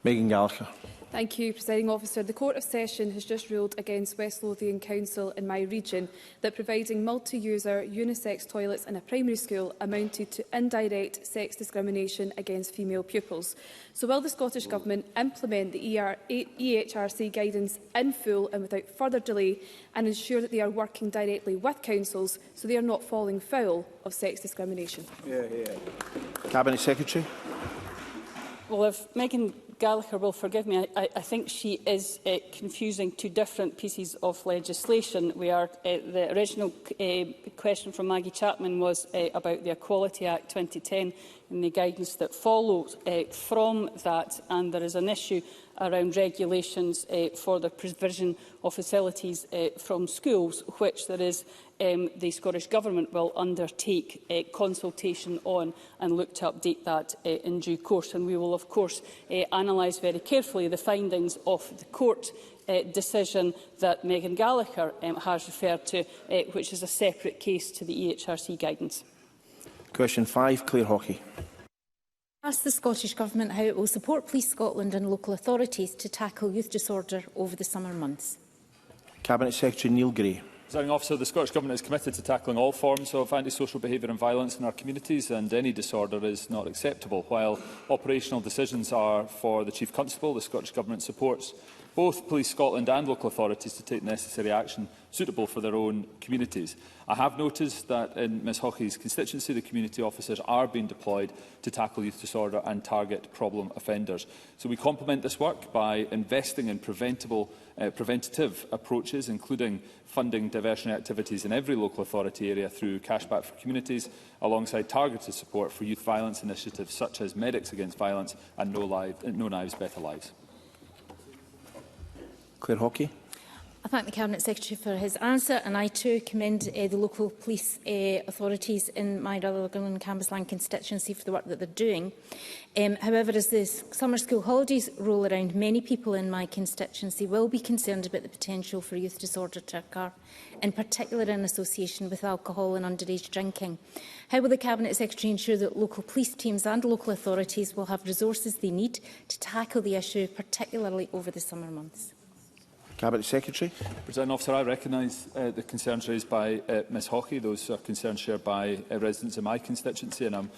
Megan Gallagher. Thank you, Presiding Officer. The Court of Session has just ruled against West Lothian Council in my region that providing multi-user unisex toilets in a primary school amounted to indirect sex discrimination against female pupils. So will the Scottish Government implement the EHRC guidance in full and without further delay and ensure that they are working directly with councils so they are not falling foul of sex discrimination? Cabinet Secretary. Well, if Megan Gallagher will forgive me, I think she is confusing two different pieces of legislation. The original question from Maggie Chapman was about the Equality Act 2010 and the guidance that followed from that, and there is an issue around regulations for the provision of facilities from schools, which there is the Scottish Government will undertake consultation on and look to update that in due course. And we will, of course, analyse very carefully the findings of the court decision that Megan Gallagher has referred to, which is a separate case to the EHRC guidance. Question 5, Claire Hockey. Ask the Scottish Government how it will support Police Scotland and local authorities to tackle youth disorder over the summer months. Cabinet Secretary Neil Gray. Presiding Officer, the Scottish Government is committed to tackling all forms of antisocial behaviour and violence in our communities, and any disorder is not acceptable. While operational decisions are for the Chief Constable, the Scottish Government supports both Police Scotland and local authorities to take necessary action suitable for their own communities. I have noticed that in Ms Hockey's constituency, the community officers are being deployed to tackle youth disorder and target problem offenders. So we complement this work by investing in preventative approaches, including funding diversionary activities in every local authority area through Cashback for Communities, alongside targeted support for youth violence initiatives such as Medics Against Violence and No Knives, Better Lives. Claire Hockey. I thank the Cabinet Secretary for his answer, and I too commend the local police authorities in my Rutherglen and Cambuslang constituency for the work that they're doing. However, as the summer school holidays roll around, many people in my constituency will be concerned about the potential for youth disorder to occur, in particular in association with alcohol and underage drinking. How will the Cabinet Secretary ensure that local police teams and local authorities will have resources they need to tackle the issue, particularly over the summer months? Cabinet Secretary. Presiding Officer, I recognise the concerns raised by Ms Hockey. Those are concerns shared by residents in my constituency, and I'm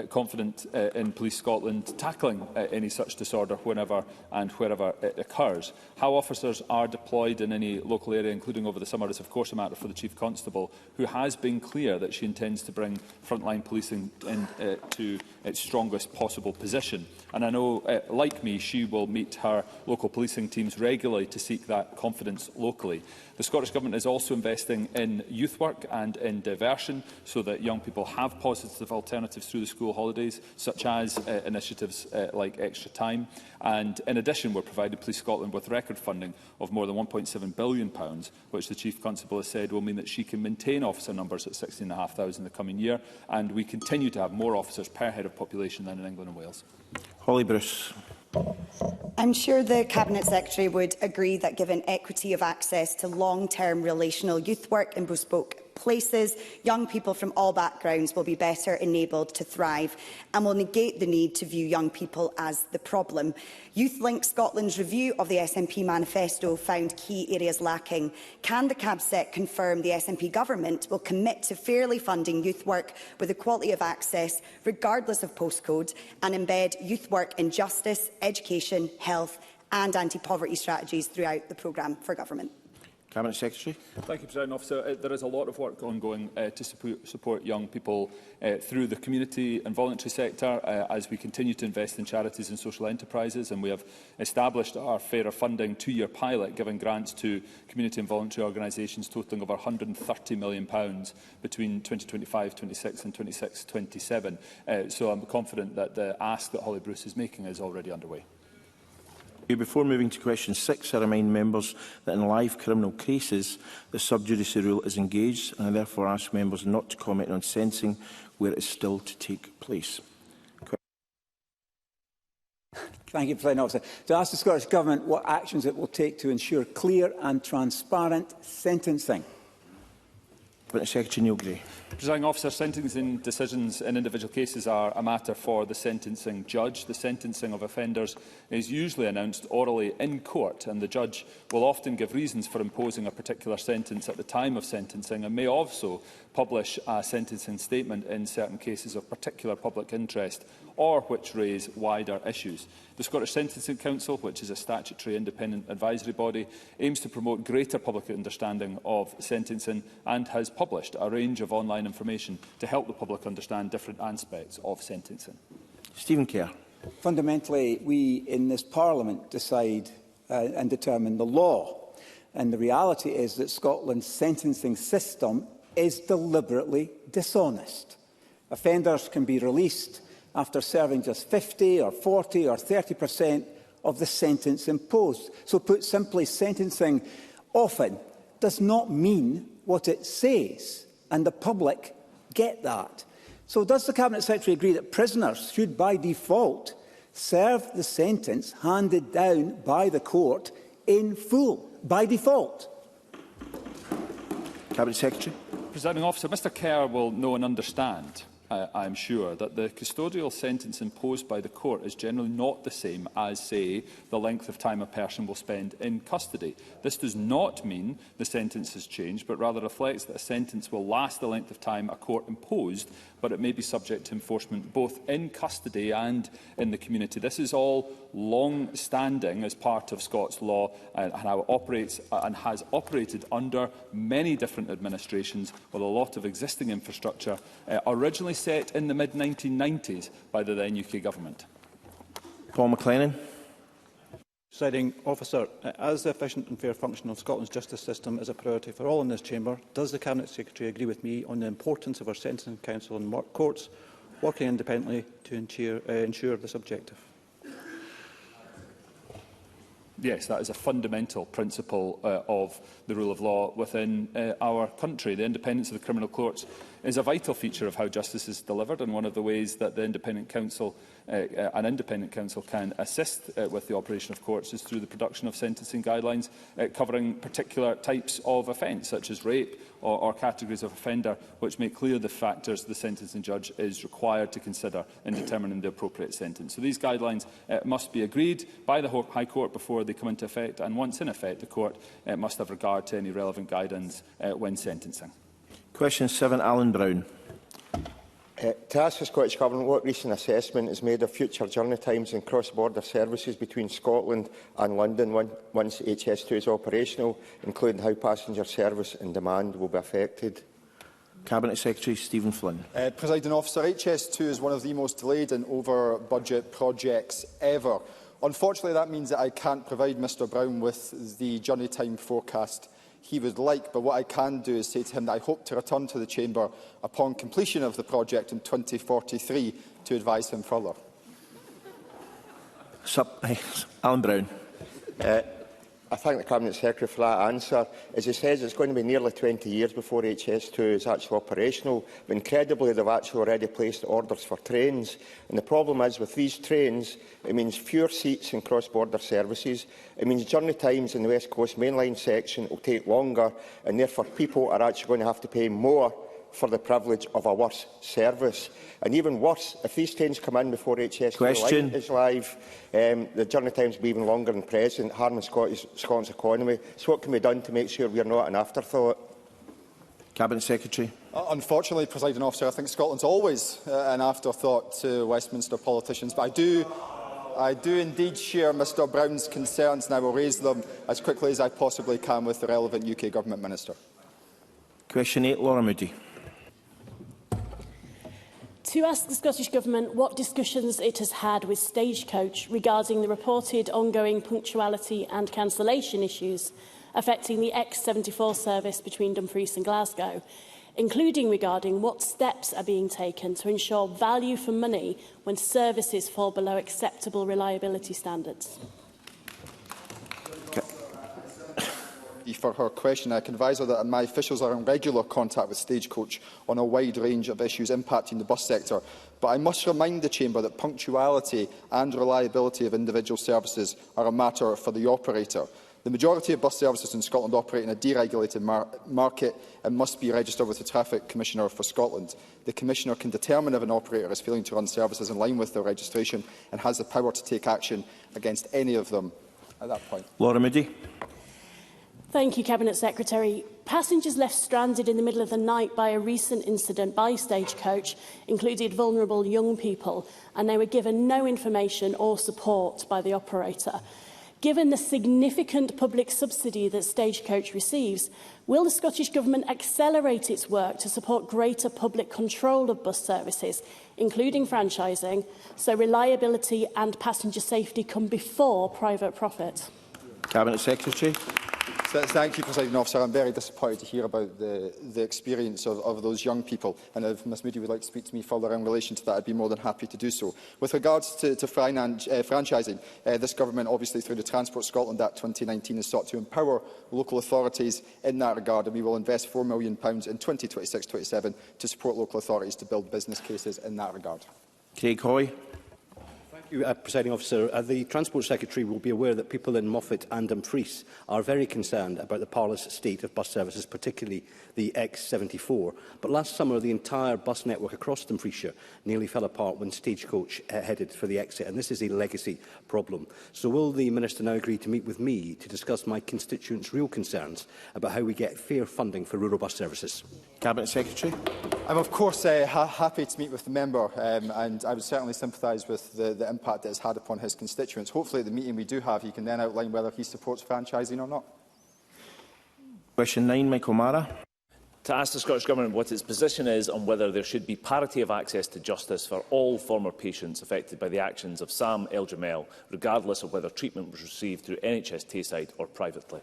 confident in Police Scotland tackling any such disorder whenever and wherever it occurs. How officers are deployed in any local area, including over the summer, is of course a matter for the Chief Constable, who has been clear that she intends to bring frontline policing to its strongest possible position. And I know, like me, she will meet her local policing teams regularly to seek that confidence locally. The Scottish Government is also investing in youth work and in diversion so that young people have positive alternatives through the school holidays, such as initiatives like Extra Time. And in addition, we're providing Police Scotland with record funding of more than £1.7 billion, which the Chief Constable has said will mean that she can maintain officer numbers at 16,500 in the coming year. And we continue to have more officers per head of population than in England and Wales. Holly Bruce. I'm sure the Cabinet Secretary would agree that given equity of access to long-term relational youth work in bespoke places, young people from all backgrounds will be better enabled to thrive and will negate the need to view young people as the problem. Youth Link Scotland's review of the SNP manifesto found key areas lacking. Can the CabSec confirm the SNP government will commit to fairly funding youth work with equality of access, regardless of postcode, and embed youth work in justice, education, health and anti-poverty strategies throughout the programme for government? Cabinet Secretary. Thank you, President Officer. There is a lot of work ongoing to support young people through the community and voluntary sector as we continue to invest in charities and social enterprises, and we have established our Fairer Funding two-year pilot, giving grants to community and voluntary organisations totalling over £130 million between 2025-26 and 26-27. So I'm confident that the ask that Holly Bruce is making is already underway. Before moving to question 6, I remind members that in live criminal cases, the sub judice rule is engaged, and I therefore ask members not to comment on sentencing where it is still to take place. Thank you, President Officer. To ask the Scottish Government what actions it will take to ensure clear and transparent sentencing. Cabinet Secretary Neil Gray. Presiding Officer, sentencing decisions in individual cases are a matter for the sentencing judge. The sentencing of offenders is usually announced orally in court, and the judge will often give reasons for imposing a particular sentence at the time of sentencing, and may also publish a sentencing statement in certain cases of particular public interest or which raise wider issues. The Scottish Sentencing Council, which is a statutory independent advisory body, aims to promote greater public understanding of sentencing and has published a range of online information to help the public understand different aspects of sentencing. Stephen Kerr. Fundamentally, we in this Parliament decide and determine the law. And the reality is that Scotland's sentencing system is deliberately dishonest. Offenders can be released after serving just 50 or 40 or 30% of the sentence imposed. So put simply, sentencing often does not mean what it says, and the public get that. So does the Cabinet Secretary agree that prisoners should by default serve the sentence handed down by the court in full, by default? Cabinet Secretary. Presiding Officer, Mr Kerr will know and understand, I am sure, that the custodial sentence imposed by the court is generally not the same as, say, the length of time a person will spend in custody. This does not mean the sentence has changed, but rather reflects that a sentence will last the length of time a court imposed, but it may be subject to enforcement both in custody and in the community. This is all long-standing as part of Scots law and how it operates and has operated under many different administrations with a lot of existing infrastructure, originally set in the mid-1990s by the then UK Government. Paul McLennan. Presiding Officer, as the efficient and fair function of Scotland's justice system is a priority for all in this chamber, does the Cabinet Secretary agree with me on the importance of our sentencing council and courts working independently to ensure this objective? Yes, that is a fundamental principle of the rule of law within our country. The independence of the criminal courts is a vital feature of how justice is delivered, and one of the ways that the independent council, an independent council can assist with the operation of courts is through the production of sentencing guidelines covering particular types of offence, such as rape or categories of offender, which make clear the factors the sentencing judge is required to consider in determining the appropriate sentence. So these guidelines must be agreed by the High Court before they come into effect, and once in effect, the Court must have regard to any relevant guidance when sentencing. Question 7, Alan Brown. To ask the Scottish Government what recent assessment is made of future journey times and cross-border services between Scotland and London once HS2 is operational, including how passenger service and demand will be affected. Cabinet Secretary Stephen Flynn. Presiding Officer, HS2 is one of the most delayed and over-budget projects ever. Unfortunately, that means that I can't provide Mr Brown with the journey time forecast he would like, but what I can do is say to him that I hope to return to the Chamber upon completion of the project in 2043 to advise him further. Alan Brown. I thank the Cabinet Secretary for that answer. As he says, it's going to be nearly 20 years before HS2 is actually operational, but incredibly they've actually already placed orders for trains. And the problem is with these trains, it means fewer seats in cross-border services, it means journey times in the West Coast mainline section will take longer, and therefore people are actually going to have to pay more for the privilege of a worse service. And even worse, if these trains come in before HS2 is live, the journey times will be even longer than present, harming Scotland's economy. So what can be done to make sure we are not an afterthought? Cabinet Secretary. Unfortunately, Presiding Officer, I think Scotland's always an afterthought to Westminster politicians, but I do indeed share Mr Brown's concerns, and I will raise them as quickly as I possibly can with the relevant UK Government Minister. Question 8, Laura Moody. To ask the Scottish Government what discussions it has had with Stagecoach regarding the reported ongoing punctuality and cancellation issues affecting the X74 service between Dumfries and Glasgow, including regarding what steps are being taken to ensure value for money when services fall below acceptable reliability standards. For her question, I can advise her that my officials are in regular contact with Stagecoach on a wide range of issues impacting the bus sector. But I must remind the Chamber that punctuality and reliability of individual services are a matter for the operator. The majority of bus services in Scotland operate in a deregulated market and must be registered with the Traffic Commissioner for Scotland. The Commissioner can determine if an operator is failing to run services in line with their registration and has the power to take action against any of them at that point. Laura Moody. Thank you, Cabinet Secretary. Passengers left stranded in the middle of the night by a recent incident by Stagecoach included vulnerable young people, and they were given no information or support by the operator. Given the significant public subsidy that Stagecoach receives, will the Scottish Government accelerate its work to support greater public control of bus services, including franchising, so reliability and passenger safety come before private profit? Cabinet Secretary. Thank you, Presiding Officer. I'm very disappointed to hear about the experience of those young people, and if Ms Moody would like to speak to me further in relation to that, I'd be more than happy to do so. With regards to franchising, this Government, obviously through the Transport Scotland Act 2019, has sought to empower local authorities in that regard, and we will invest £4 million in 2026-27 to support local authorities to build business cases in that regard. Craig Hoy. Thank you, Presiding Officer. The Transport Secretary will be aware that people in Moffat and Dumfries are very concerned about the parlous state of bus services, particularly the X74. But last summer, the entire bus network across Dumfriesshire nearly fell apart when Stagecoach headed for the exit, and this is a legacy problem. So will the Minister now agree to meet with me to discuss my constituents' real concerns about how we get fair funding for rural bus services? Cabinet Secretary. I'm of course happy to meet with the member, and I would certainly sympathise with the impact it has had upon his constituents. Hopefully at the meeting we do have, he can then outline whether he supports franchising or not. Question 9, Michael Mara. To ask the Scottish Government what its position is on whether there should be parity of access to justice for all former patients affected by the actions of Sam El-Jamel, regardless of whether treatment was received through NHS Tayside or privately.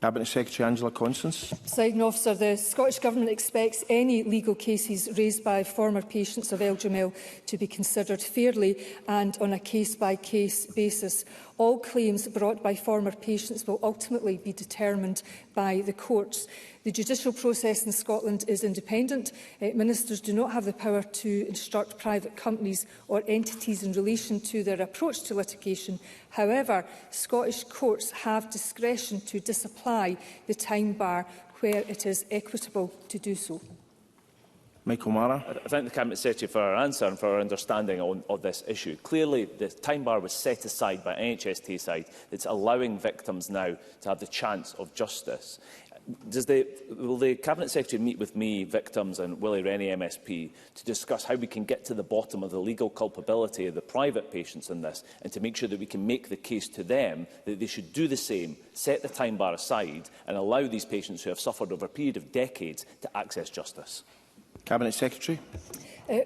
Cabinet Secretary Angela Constance. Presiding Officer, the Scottish Government expects any legal cases raised by former patients of El-Jamel to be considered fairly and on a case-by-case basis. All claims brought by former patients will ultimately be determined by the courts. The judicial process in Scotland is independent. Ministers do not have the power to instruct private companies or entities in relation to their approach to litigation. However, Scottish courts have discretion to disapply the time bar where it is equitable to do so. Michael Mara. I thank the Cabinet Secretary for her answer and for her understanding of this issue. Clearly, the time bar was set aside by NHS Tayside. It's allowing victims now to have the chance of justice. Will the Cabinet Secretary meet with me, victims and Willie Rennie MSP to discuss how we can get to the bottom of the legal culpability of the private patients in this, and to make sure that we can make the case to them that they should do the same, set the time bar aside and allow these patients who have suffered over a period of decades to access justice? Cabinet Secretary.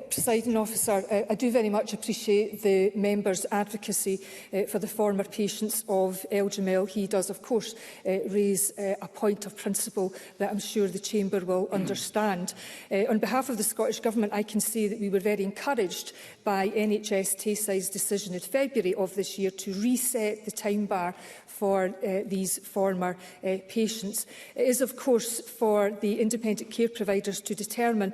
Presiding Officer, I do very much appreciate the member's advocacy for the former patients of El-Jamel. He does, of course, raise a point of principle that I'm sure the Chamber will understand. On behalf of the Scottish Government, I can say that we were very encouraged by NHS Tayside's decision in February of this year to reset the time bar for these former patients. It is, of course, for the independent care providers to determine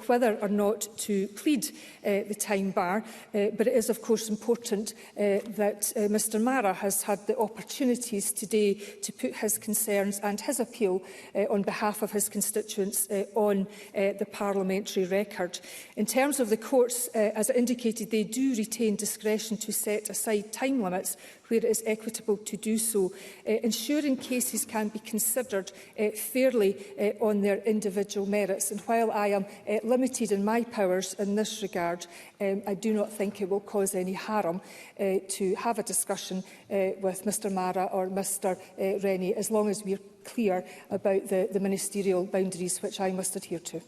whether or not to plead the time bar, but it is, of course, important that Mr Mara has had the opportunities today to put his concerns and his appeal on behalf of his constituents on the parliamentary record. In terms of the courts, as I indicated, they do retain discretion to set aside time limits where it is equitable to do so, ensuring cases can be considered fairly on their individual merits. And while I am limited in my powers in this regard, I do not think it will cause any harm to have a discussion with Mr Mara or Mr Rennie, as long as we are clear about the ministerial boundaries which I must adhere to.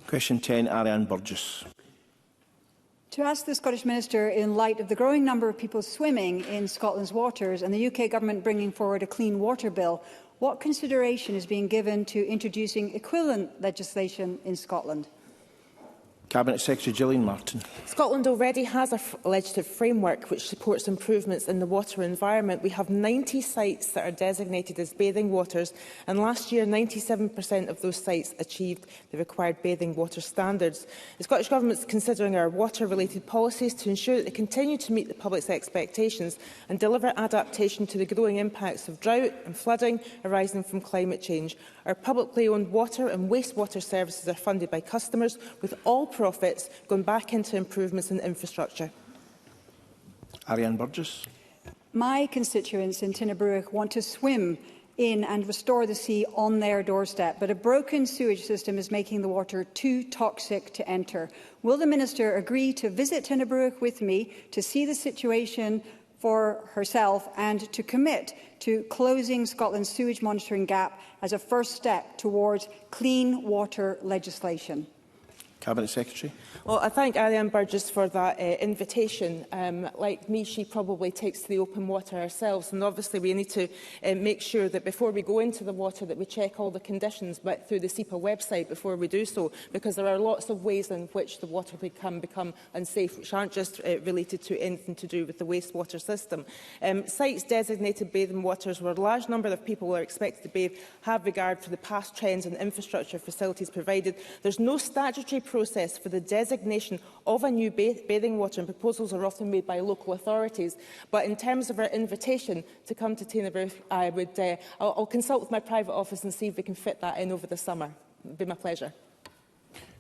Question 10, Ariane Burgess. To ask the Scottish Minister, in light of the growing number of people swimming in Scotland's waters and the UK Government bringing forward a clean water bill, what consideration is being given to introducing equivalent legislation in Scotland? Cabinet Secretary Gillian Martin. Scotland already has a legislative framework which supports improvements in the water environment. We have 90 sites that are designated as bathing waters, and last year 97% of those sites achieved the required bathing water standards. The Scottish Government is considering our water-related policies to ensure that they continue to meet the public's expectations and deliver adaptation to the growing impacts of drought and flooding arising from climate change. Our publicly owned water and wastewater services are funded by customers, with all profits going back into improvements in infrastructure. Ariane Burgess. My constituents in Tinnabrooch want to swim in and restore the sea on their doorstep, but a broken sewage system is making the water too toxic to enter. Will the Minister agree to visit Tinnabrooch with me to see the situation for herself and to commit to closing Scotland's sewage monitoring gap as a first step towards clean water legislation? Cabinet Secretary. Well, I thank Ariane Burgess for that invitation. Like me, she probably takes to the open water ourselves, and obviously we need to make sure that before we go into the water that we check all the conditions but through the SEPA website before we do so, because there are lots of ways in which the water can become unsafe, which aren't just related to anything to do with the wastewater system. Sites designated bathing waters where a large number of people are expected to bathe have regard for the past trends and infrastructure facilities provided. There's no statutory process for the designation of a new bathing water, and proposals are often made by local authorities. But in terms of our invitation to come to Tinnabrooch, I'll consult with my private office and see if we can fit that in over the summer. It would be my pleasure.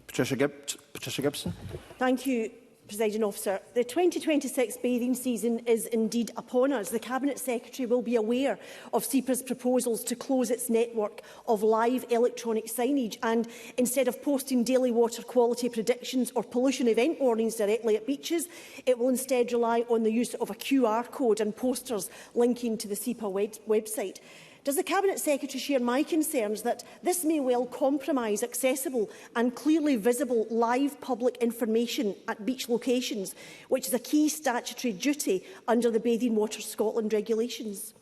Patricia Gibson. Thank you, Presiding Officer. The 2026 bathing season is indeed upon us. The Cabinet Secretary will be aware of SEPA's proposals to close its network of live electronic signage, and instead of posting daily water quality predictions or pollution event warnings directly at beaches, it will instead rely on the use of a QR code and posters linking to the SEPA website. Does the Cabinet Secretary share my concerns that this may well compromise accessible and clearly visible live public information at beach locations, which is a key statutory duty under the Bathing Water Scotland regulations?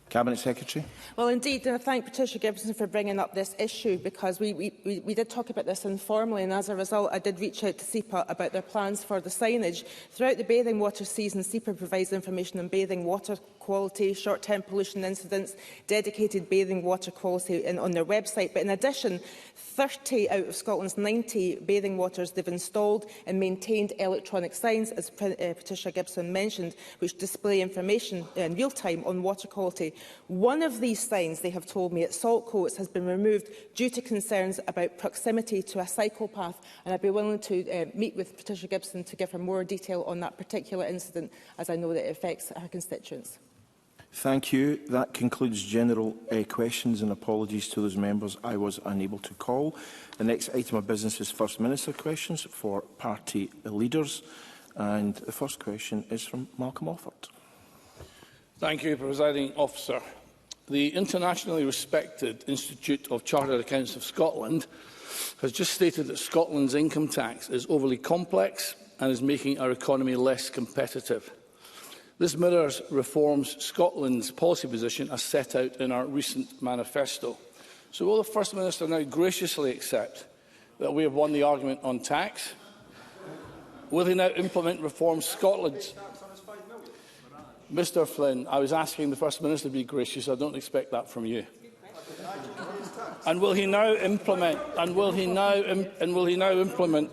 Cabinet Secretary. Well, indeed, I thank Patricia Gibson for bringing up this issue, because we did talk about this informally, and as a result I did reach out to SEPA about their plans for the signage. Throughout the bathing water season, SEPA provides information on bathing water quality, short-term pollution incidents, dedicated bathing water quality on their website. But in addition, 30 out of Scotland's 90 bathing waters, they've installed and maintained electronic signs, as Patricia Gibson mentioned, which display information in real time on water quality. One of these signs, they have told me, at Saltcoats has been removed due to concerns about proximity to a cycle path, and I'd be willing to meet with Patricia Gibson to give her more detail on that particular incident, as I know that it affects her constituents. Thank you. That concludes general questions, and apologies to those members I was unable to call. The next item of business is First Minister questions for party leaders, and the first question is from Malcolm Offord. Thank you, Presiding Officer. The internationally respected Institute of Chartered Accountants of Scotland has just stated that Scotland's income tax is overly complex and is making our economy less competitive. This mirrors reforms Scotland's policy position as set out in our recent manifesto. So will the First Minister now graciously accept that we have won the argument on tax? Will he now implement reforms Scotland's... Mr Flynn, I was asking the First Minister to be gracious. I don't expect that from you. And will he now implement? And will he now implement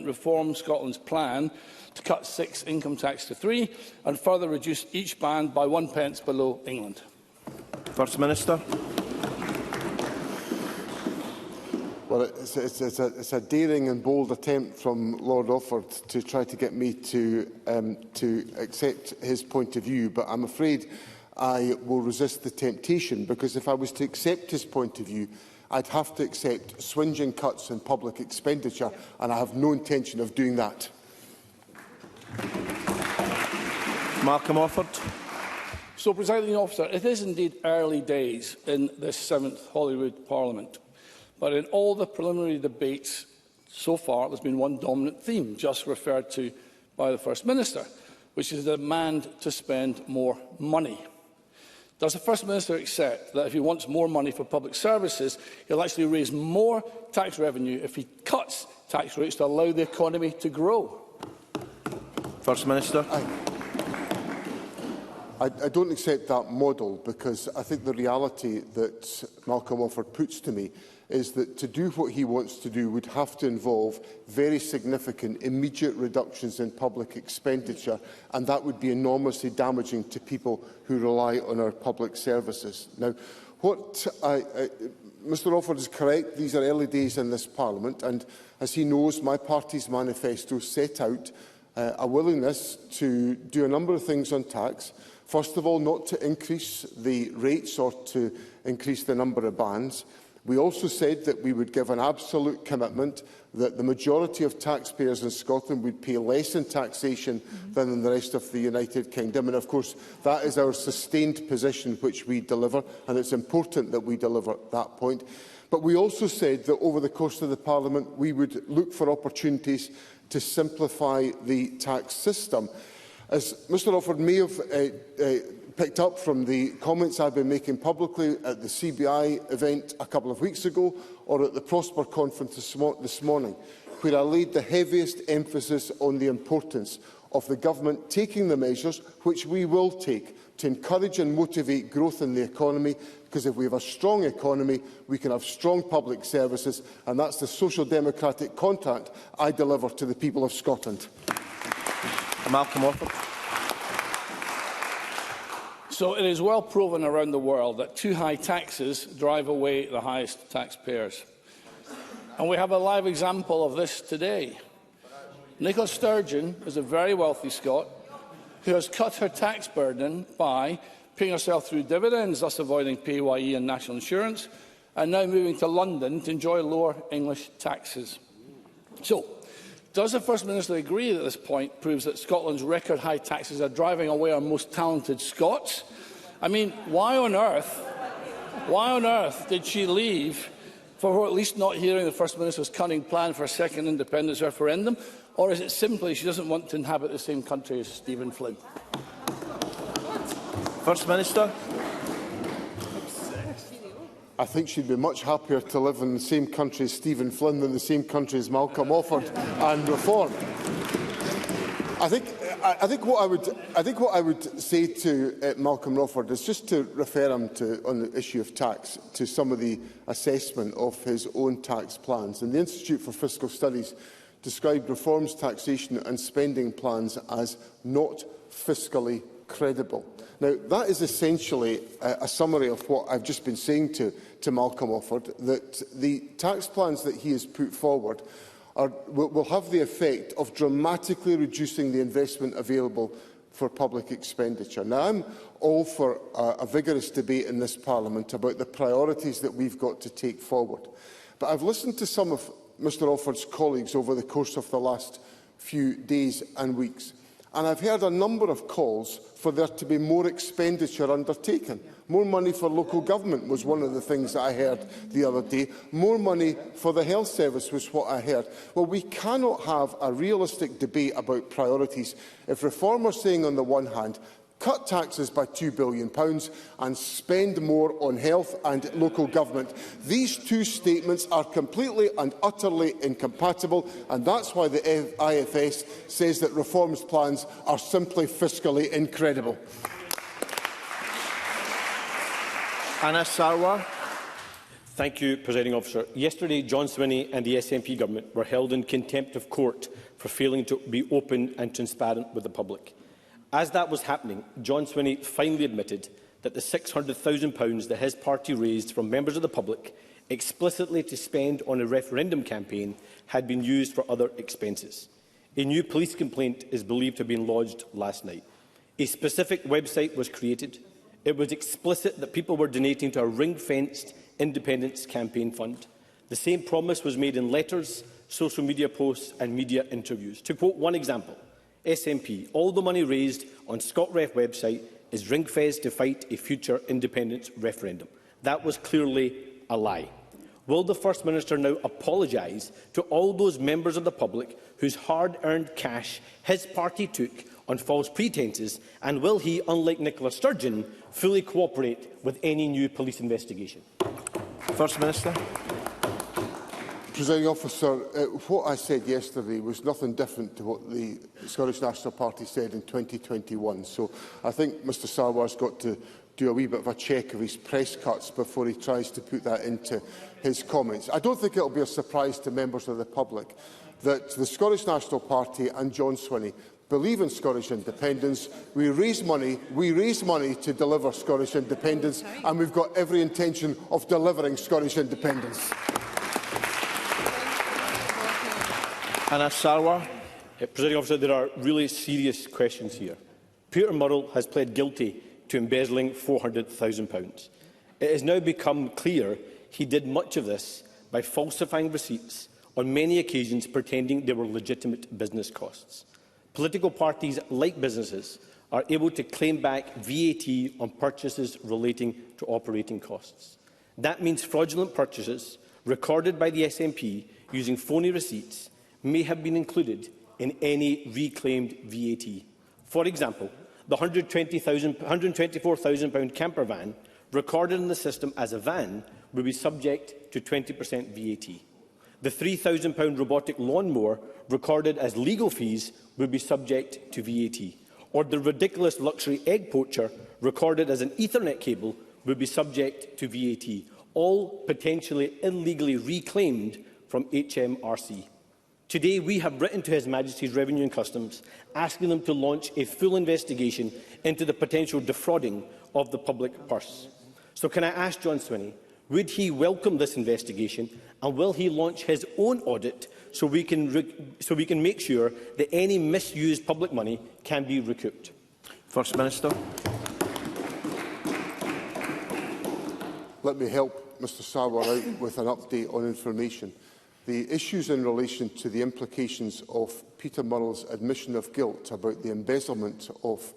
reform Scotland's plan to cut 6 income tax to 3 and further reduce each band by 1 pence below England? First Minister. Well, it's a daring and bold attempt from Lord Offord to try to get me to accept his point of view, but I'm afraid I will resist the temptation, because if I was to accept his point of view, I'd have to accept swingeing cuts in public expenditure, and I have no intention of doing that. Malcolm Offord. So, Presiding Officer, it is indeed early days in this 7th Holyrood Parliament. But in all the preliminary debates so far, there's been one dominant theme, just referred to by the First Minister, which is the demand to spend more money. Does the First Minister accept that if he wants more money for public services, he'll actually raise more tax revenue if he cuts tax rates to allow the economy to grow? First Minister. I don't accept that model, because I think the reality that Malcolm Offord puts to me is that to do what he wants to do would have to involve very significant immediate reductions in public expenditure, and that would be enormously damaging to people who rely on our public services. Now, Mr Offord is correct. These are early days in this Parliament, and as he knows, my party's manifesto set out a willingness to do a number of things on tax. First of all, not to increase the rates or to increase the number of bands. We also said that we would give an absolute commitment that the majority of taxpayers in Scotland would pay less in taxation than in the rest of the United Kingdom. And of course, that is our sustained position which we deliver, and it's important that we deliver that point. But we also said that over the course of the Parliament we would look for opportunities to simplify the tax system. As Mr Offord may have picked up from the comments I've been making publicly at the CBI event a couple of weeks ago, or at the Prosper conference this morning, where I laid the heaviest emphasis on the importance of the government taking the measures which we will take to encourage and motivate growth in the economy, because if we have a strong economy, we can have strong public services, and that's the social democratic contract I deliver to the people of Scotland. Malcolm Offord. So it is well proven around the world that too high taxes drive away the highest taxpayers. And we have a live example of this today. Nicola Sturgeon is a very wealthy Scot who has cut her tax burden by paying herself through dividends, thus avoiding PAYE and national insurance, and now moving to London to enjoy lower English taxes. So, does the First Minister agree that this point proves that Scotland's record high taxes are driving away our most talented Scots? I mean, why on earth did she leave for at least not hearing the First Minister's cunning plan for a second independence referendum? Or is it simply she doesn't want to inhabit the same country as Stephen Flynn? First Minister. I think she'd be much happier to live in the same country as Stephen Flynn than the same country as Malcolm Offord and Reform. I think what I would say to Malcolm Offord is just to refer him to, on the issue of tax, to some of the assessment of his own tax plans. And the Institute for Fiscal Studies described Reform's taxation and spending plans as not fiscally credible. Now, that is essentially a summary of what I've just been saying to Malcolm Offord, that the tax plans that he has put forward will have the effect of dramatically reducing the investment available for public expenditure. Now, I'm all for a vigorous debate in this Parliament about the priorities that we've got to take forward. But I've listened to some of Mr Offord's colleagues over the course of the last few days and weeks, and I've heard a number of calls for there to be more expenditure undertaken. More money for local government was one of the things that I heard the other day. More money for the health service was what I heard. Well, we cannot have a realistic debate about priorities if Reform are saying on the one hand, cut taxes by £2 billion and spend more on health and local government. These two statements are completely and utterly incompatible, and that's why the IFS says that Reform's plans are simply fiscally incredible. Anna Sarwar. Thank you, Presiding Officer. Yesterday, John Swinney and the SNP government were held in contempt of court for failing to be open and transparent with the public. As that was happening, John Swinney finally admitted that the £600,000 that his party raised from members of the public explicitly to spend on a referendum campaign had been used for other expenses. A new police complaint is believed to have been lodged last night. A specific website was created. It was explicit that people were donating to a ring-fenced independence campaign fund. The same promise was made in letters, social media posts and media interviews. To quote one example, SNP, all the money raised on ScotRef website is ring-fenced to fight a future independence referendum. That was clearly a lie. Will the First Minister now apologise to all those members of the public whose hard-earned cash his party took on false pretences, and will he, unlike Nicola Sturgeon, fully cooperate with any new police investigation? First Minister. Presiding Officer, what I said yesterday was nothing different to what the Scottish National Party said in 2021. So I think Mr Sarwar's got to do a wee bit of a check of his press cuts before he tries to put that into his comments. I don't think it will be a surprise to members of the public that the Scottish National Party and John Swinney believe in Scottish independence. We raise money to deliver Scottish independence, and we've got every intention of delivering Scottish independence. Anna Sarwar. Presiding Officer, there are really serious questions here. Peter Murrell has pled guilty to embezzling £400,000. It has now become clear he did much of this by falsifying receipts, on many occasions pretending they were legitimate business costs. Political parties, like businesses, are able to claim back VAT on purchases relating to operating costs. That means fraudulent purchases recorded by the SNP using phony receipts may have been included in any reclaimed VAT. For example, the £124,000 camper van recorded in the system as a van will be subject to 20% VAT. The £3,000 robotic lawnmower recorded as legal fees will be subject to VAT. Or the ridiculous luxury egg poacher recorded as an Ethernet cable will be subject to VAT, all potentially illegally reclaimed from HMRC. Today, we have written to His Majesty's Revenue and Customs asking them to launch a full investigation into the potential defrauding of the public purse. So can I ask John Swinney, would he welcome this investigation, and will he launch his own audit so we can make sure that any misused public money can be recouped? First Minister. Let me help Mr Sarwar out with an update on information. The issues in relation to the implications of Peter Murrell's admission of guilt about the embezzlement of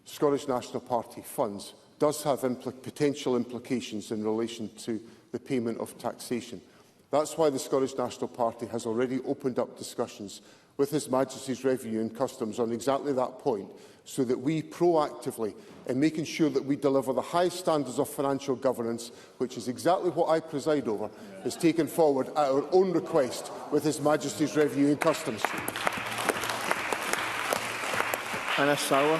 Scottish National Party funds does have potential implications in relation to the payment of taxation. That's why the Scottish National Party has already opened up discussions with His Majesty's Revenue and Customs on exactly that point, so that we proactively, in making sure that we deliver the highest standards of financial governance, which is exactly what I preside over, is taken forward at our own request with His Majesty's Revenue and Customs. Anna Sarwar.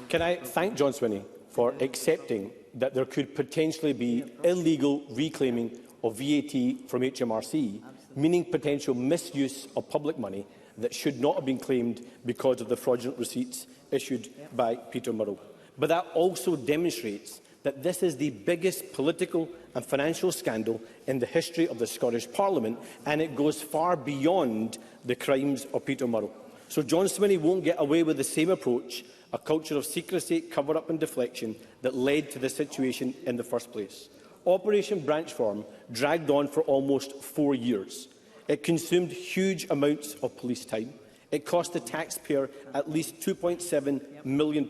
Can I thank John Swinney for accepting that there could potentially be illegal reclaiming of VAT from HMRC, meaning potential misuse of public money that should not have been claimed because of the fraudulent receipts issued by Peter Murrell. But that also demonstrates that this is the biggest political and financial scandal in the history of the Scottish Parliament, and it goes far beyond the crimes of Peter Murrell. So John Swinney won't get away with the same approach, a culture of secrecy, cover-up and deflection that led to this situation in the first place. Operation Branchform dragged on for almost 4 years. It consumed huge amounts of police time. It cost the taxpayer at least £2.7 million.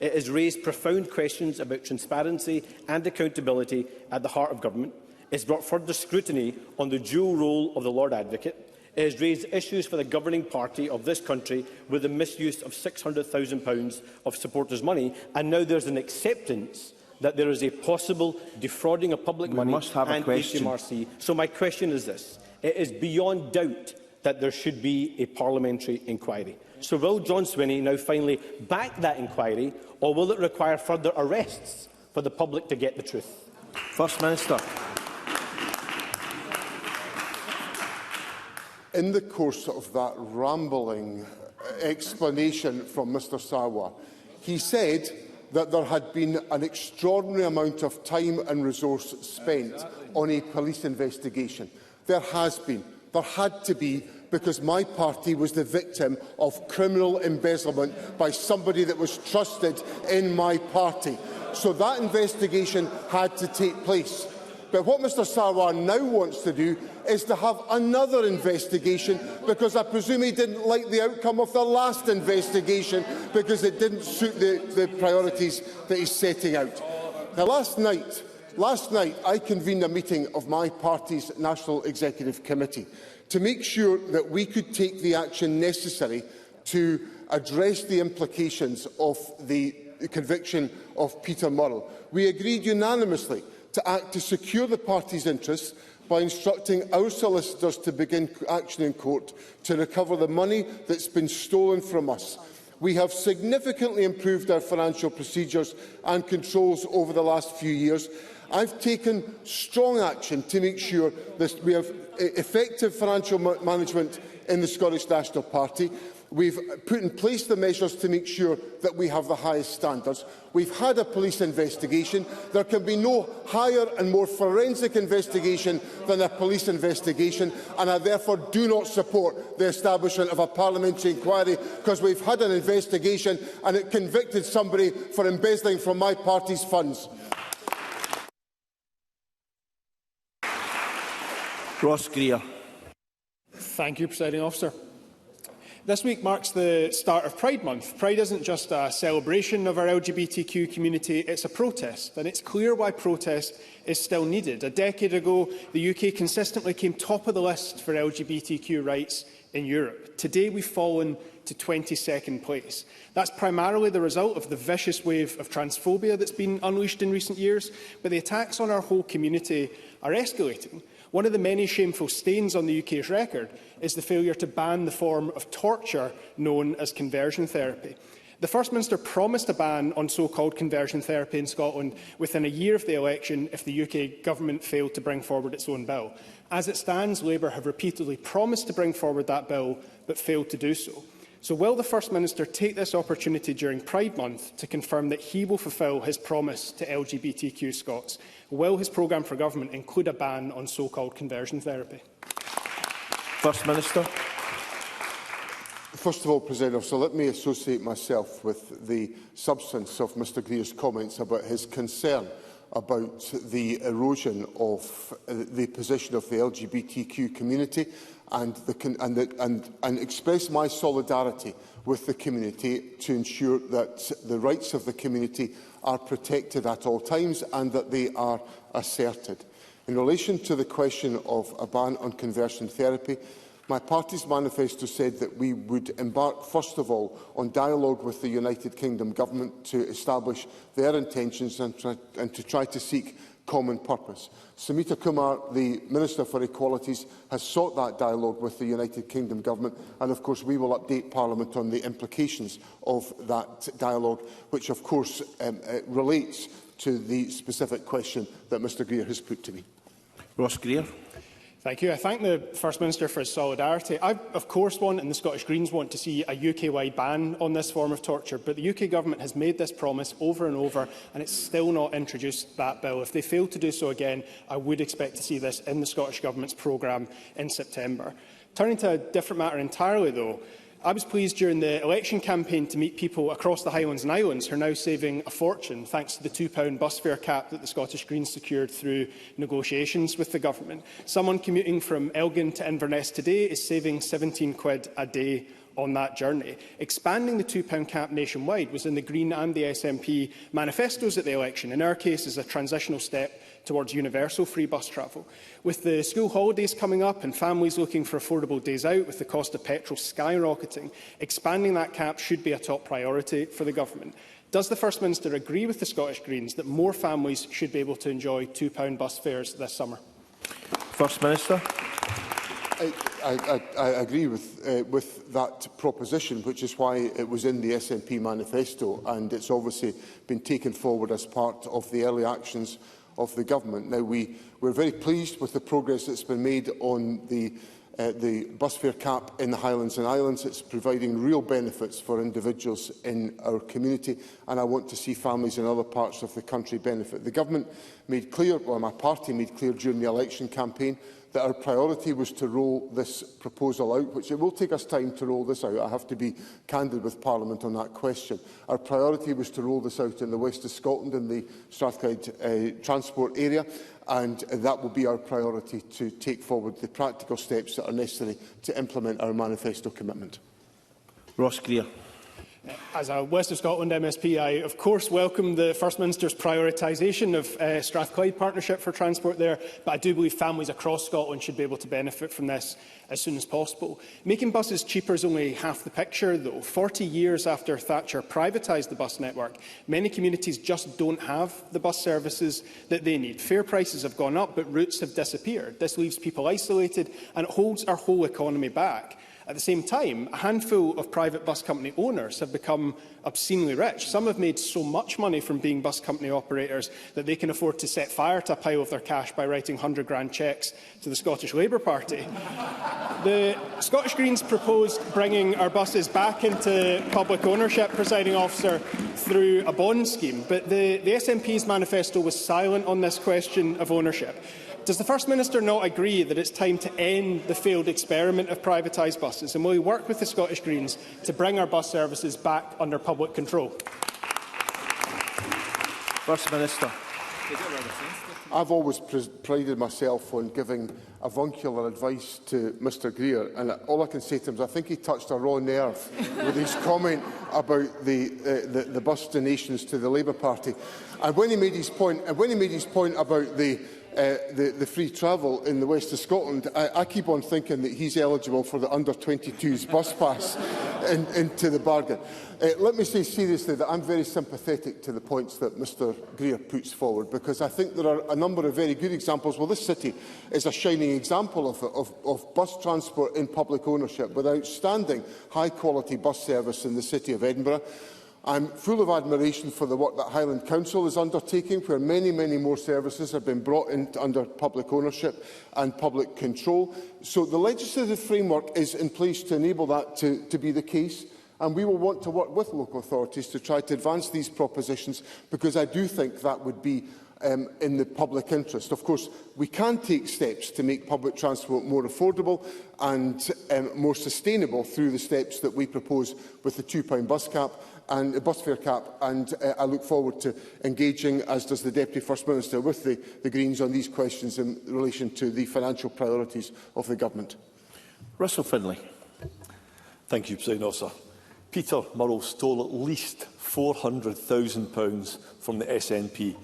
It has raised profound questions about transparency and accountability at the heart of government. It's brought further scrutiny on the dual role of the Lord Advocate. It has raised issues for the governing party of this country with the misuse of £600,000 of supporters' money, and now there's an acceptance that there is a possible defrauding of public money and HMRC. So my question is this. It is beyond doubt that there should be a parliamentary inquiry. So will John Swinney now finally back that inquiry, or will it require further arrests for the public to get the truth? First Minister. In the course of that rambling explanation from Mr Sarwar, he said that there had been an extraordinary amount of time and resource spent on a police investigation. There has been. There had to be, because my party was the victim of criminal embezzlement by somebody that was trusted in my party. So that investigation had to take place. But what Mr Sarwar now wants to do is to have another investigation, because I presume he didn't like the outcome of the last investigation because it didn't suit the priorities that he's setting out. Now, last night I convened a meeting of my party's National Executive Committee to make sure that we could take the action necessary to address the implications of the conviction of Peter Murrell. We agreed unanimously to act to secure the party's interests by instructing our solicitors to begin action in court to recover the money that's been stolen from us. We have significantly improved our financial procedures and controls over the last few years. I've taken strong action to make sure that we have effective financial management in the Scottish National Party. We've put in place the measures to make sure that we have the highest standards. We've had a police investigation. There can be no higher and more forensic investigation than a police investigation, and I therefore do not support the establishment of a parliamentary inquiry, because we've had an investigation and it convicted somebody for embezzling from my party's funds. Ross Greer. Thank you, Presiding Officer. This week marks the start of Pride Month. Pride isn't just a celebration of our LGBTQ community, it's a protest, and it's clear why protest is still needed. A decade ago, the UK consistently came top of the list for LGBTQ rights in Europe. Today, we've fallen to 22nd place. That's primarily the result of the vicious wave of transphobia that's been unleashed in recent years, but the attacks on our whole community are escalating. One of the many shameful stains on the UK's record is the failure to ban the form of torture known as conversion therapy. The First Minister promised a ban on so-called conversion therapy in Scotland within a year of the election if the UK government failed to bring forward its own bill. As it stands, Labour have repeatedly promised to bring forward that bill but failed to do so. So will the First Minister take this opportunity during Pride Month to confirm that he will fulfil his promise to LGBTQ Scots? Will his programme for government include a ban on so-called conversion therapy? First Minister. First of all, President Officer, let me associate myself with the substance of Mr Greer's comments about his concern about the erosion of the position of the LGBTQ community and express my solidarity with the community to ensure that the rights of the community are protected at all times and that they are asserted. In relation to the question of a ban on conversion therapy, my party's manifesto said that we would embark, first of all, on dialogue with the United Kingdom Government to establish their intentions and to try to seek common purpose. Samita Kumar, the Minister for Equalities, has sought that dialogue with the United Kingdom Government, and of course we will update Parliament on the implications of that dialogue, which of course relates to the specific question that Mr Greer has put to me. Ross Greer. Thank you. I thank the First Minister for his solidarity. I, of course, want, and the Scottish Greens want, to see a UK-wide ban on this form of torture, but the UK Government has made this promise over and over, and it's still not introduced that bill. If they fail to do so again, I would expect to see this in the Scottish Government's programme in September. Turning to a different matter entirely, though, I was pleased during the election campaign to meet people across the Highlands and Islands who are now saving a fortune thanks to the £2 bus fare cap that the Scottish Greens secured through negotiations with the government. Someone commuting from Elgin to Inverness today is saving £17 a day on that journey. Expanding the £2 cap nationwide was in the Green and the SNP manifestos at the election. In our case, is a transitional step towards universal free bus travel. With the school holidays coming up and families looking for affordable days out with the cost of petrol skyrocketing, expanding that cap should be a top priority for the government. Does the First Minister agree with the Scottish Greens that more families should be able to enjoy £2 bus fares this summer? First Minister. I agree with that proposition, which is why it was in the SNP manifesto, and it's obviously been taken forward as part of the early actions of the government. Now, we're very pleased with the progress that's been made on the bus fare cap in the Highlands and Islands. It's providing real benefits for individuals in our community, and I want to see families in other parts of the country benefit. The government made clear, or my party made clear during the election campaign, that our priority was to roll this proposal out, which it will take us time to roll this out. I have to be candid with Parliament on that question. Our priority was to roll this out in the west of Scotland, in the Strathclyde transport area, and that will be our priority to take forward the practical steps that are necessary to implement our manifesto commitment. Ross Greer. As a West of Scotland MSP, I of course welcome the First Minister's prioritisation of Strathclyde Partnership for transport there, but I do believe families across Scotland should be able to benefit from this as soon as possible. Making buses cheaper is only half the picture, though. 40 years after Thatcher privatised the bus network, many communities just don't have the bus services that they need. Fare prices have gone up, but routes have disappeared. This leaves people isolated, and it holds our whole economy back. At the same time, a handful of private bus company owners have become obscenely rich. Some have made so much money from being bus company operators that they can afford to set fire to a pile of their cash by writing £100,000 cheques to the Scottish Labour Party. The Scottish Greens proposed bringing our buses back into public ownership, Presiding Officer, through a bond scheme, but the SNP's manifesto was silent on this question of ownership. Does the First Minister not agree that it's time to end the failed experiment of privatised buses, and will he work with the Scottish Greens to bring our bus services back under public control? First Minister. I've always prided myself on giving avuncular advice to Mr Greer, and all I can say to him is I think he touched a raw nerve with his comment about the bus donations to the Labour Party. And when he made his point, about the free travel in the west of Scotland, I keep on thinking that he's eligible for the under-22s bus pass into the bargain. Let me say seriously that I'm very sympathetic to the points that Mr Greer puts forward, because I think there are a number of very good examples. Well, this city is a shining example of bus transport in public ownership, with outstanding high-quality bus service in the city of Edinburgh. I'm full of admiration for the work that Highland Council is undertaking, where many more services have been brought under public ownership and public control. So the legislative framework is in place to enable that to be the case, and we will want to work with local authorities to try to advance these propositions, because I do think that would be in the public interest. Of course, we can take steps to make public transport more affordable and more sustainable through the steps that we propose with the £2 bus cap and the bus fare cap, and I look forward to engaging, as does the Deputy First Minister, with the Greens on these questions in relation to the financial priorities of the Government. Russell Finlay. Thank you, Presiding Officer. Peter Murrow stole at least £400,000 from the SNP,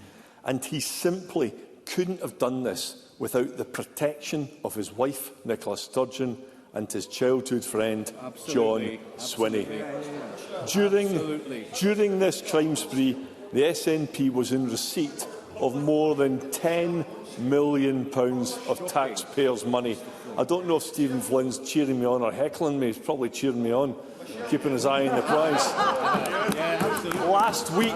and he simply couldn't have done this without the protection of his wife, Nicola Sturgeon, and his childhood friend, John Swinney. During this crime spree, the SNP was in receipt of more than £10 million of taxpayers' money. I don't know if Stephen Flynn's cheering me on or heckling me. He's probably cheering me on, keeping his eye on the prize. Last week,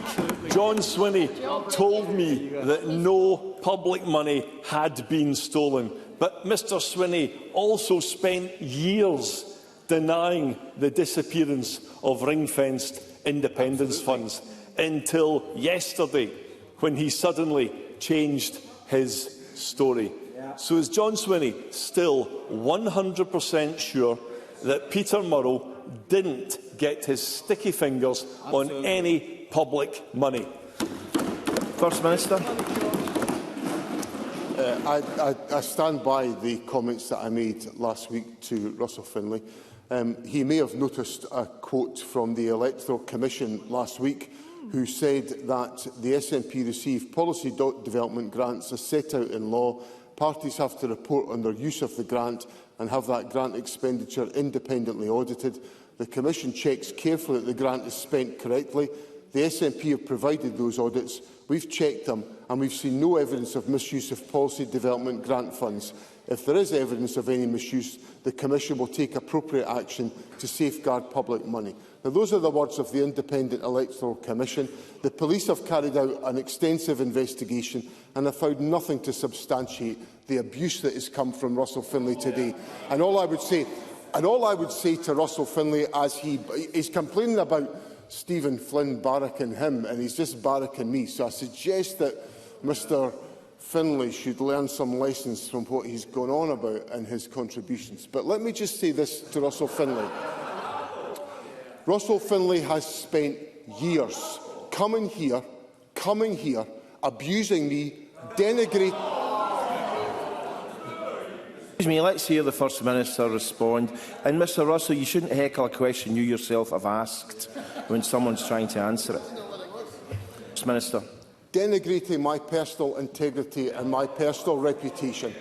John Swinney told me that no public money had been stolen. But Mr Swinney also spent years denying the disappearance of ring-fenced independence funds, until yesterday, when he suddenly changed his story. So is John Swinney still 100% sure that Peter Murrow didn't get his sticky fingers on any public money? First Minister. I stand by the comments that I made last week to Russell Finlay. He may have noticed a quote from the Electoral Commission last week, who said that the SNP receive policy development grants as set out in law. Parties have to report on their use of the grant and have that grant expenditure independently audited. The Commission checks carefully that the grant is spent correctly. The SNP have provided those audits. We've checked them, and we've seen no evidence of misuse of policy development grant funds. If there is evidence of any misuse, the Commission will take appropriate action to safeguard public money. Now, those are the words of the Independent Electoral Commission. The police have carried out an extensive investigation and have found nothing to substantiate the abuse that has come from Russell Finlay today. And all I would say to Russell Finlay, as he's complaining about Stephen Flynn barracking him, and he's just barracking me. So I suggest that Mr Finlay should learn some lessons from what he's gone on about and his contributions. But let me just say this to Russell Finlay. Russell Finlay has spent years coming here, abusing me, denigrating... Excuse me, let's hear the First Minister respond. And Mr Russell, you shouldn't heckle a question you yourself have asked when someone's trying to answer it. First Minister. Denigrating my personal integrity and my personal reputation.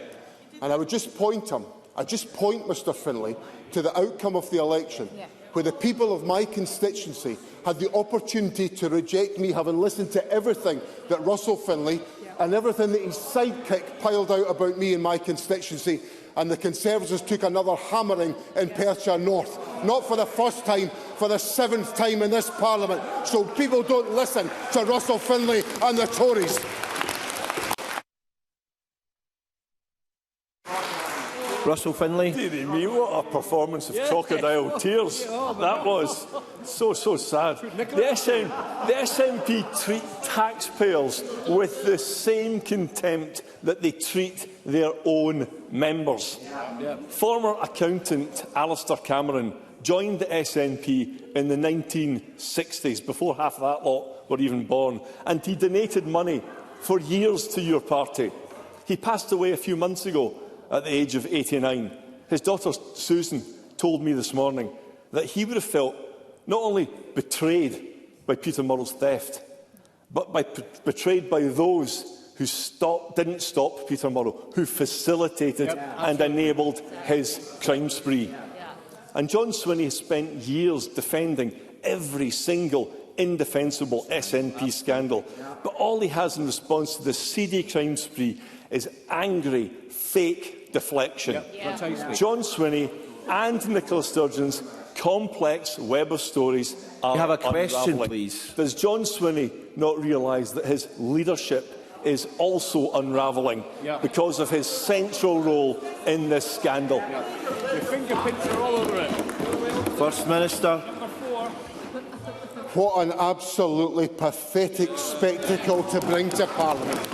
And I would just point Mr Finlay to the outcome of the election, where the people of my constituency had the opportunity to reject me, having listened to everything that Russell Finlay and everything that his sidekick piled out about me in my constituency, and the Conservatives took another hammering in Perthshire North. Not for the first time, for the 7th time in this Parliament. So people don't listen to Russell Finlay and the Tories. Russell Finlay. Dearie me, what a performance of crocodile tears. That was so sad. The SNP treat taxpayers with the same contempt that they treat their own members. Former accountant Alistair Cameron joined the SNP in the 1960s, before half of that lot were even born, and he donated money for years to your party. He passed away a few months ago at the age of 89. His daughter Susan told me this morning that he would have felt not only betrayed by Peter Murrell's theft, but betrayed by those who didn't stop Peter Murrell, who facilitated and enabled his crime spree. And John Swinney has spent years defending every single indefensible SNP scandal. But all he has in response to the seedy crime spree is angry, fake deflection. John Swinney and Nicola Sturgeon's complex web of stories are You have a question, unravelling. please. Does John Swinney not realise that his leadership is also unravelling because of his central role in this scandal? Your fingerprints are all over it. First Minister. What an absolutely pathetic spectacle to bring to Parliament.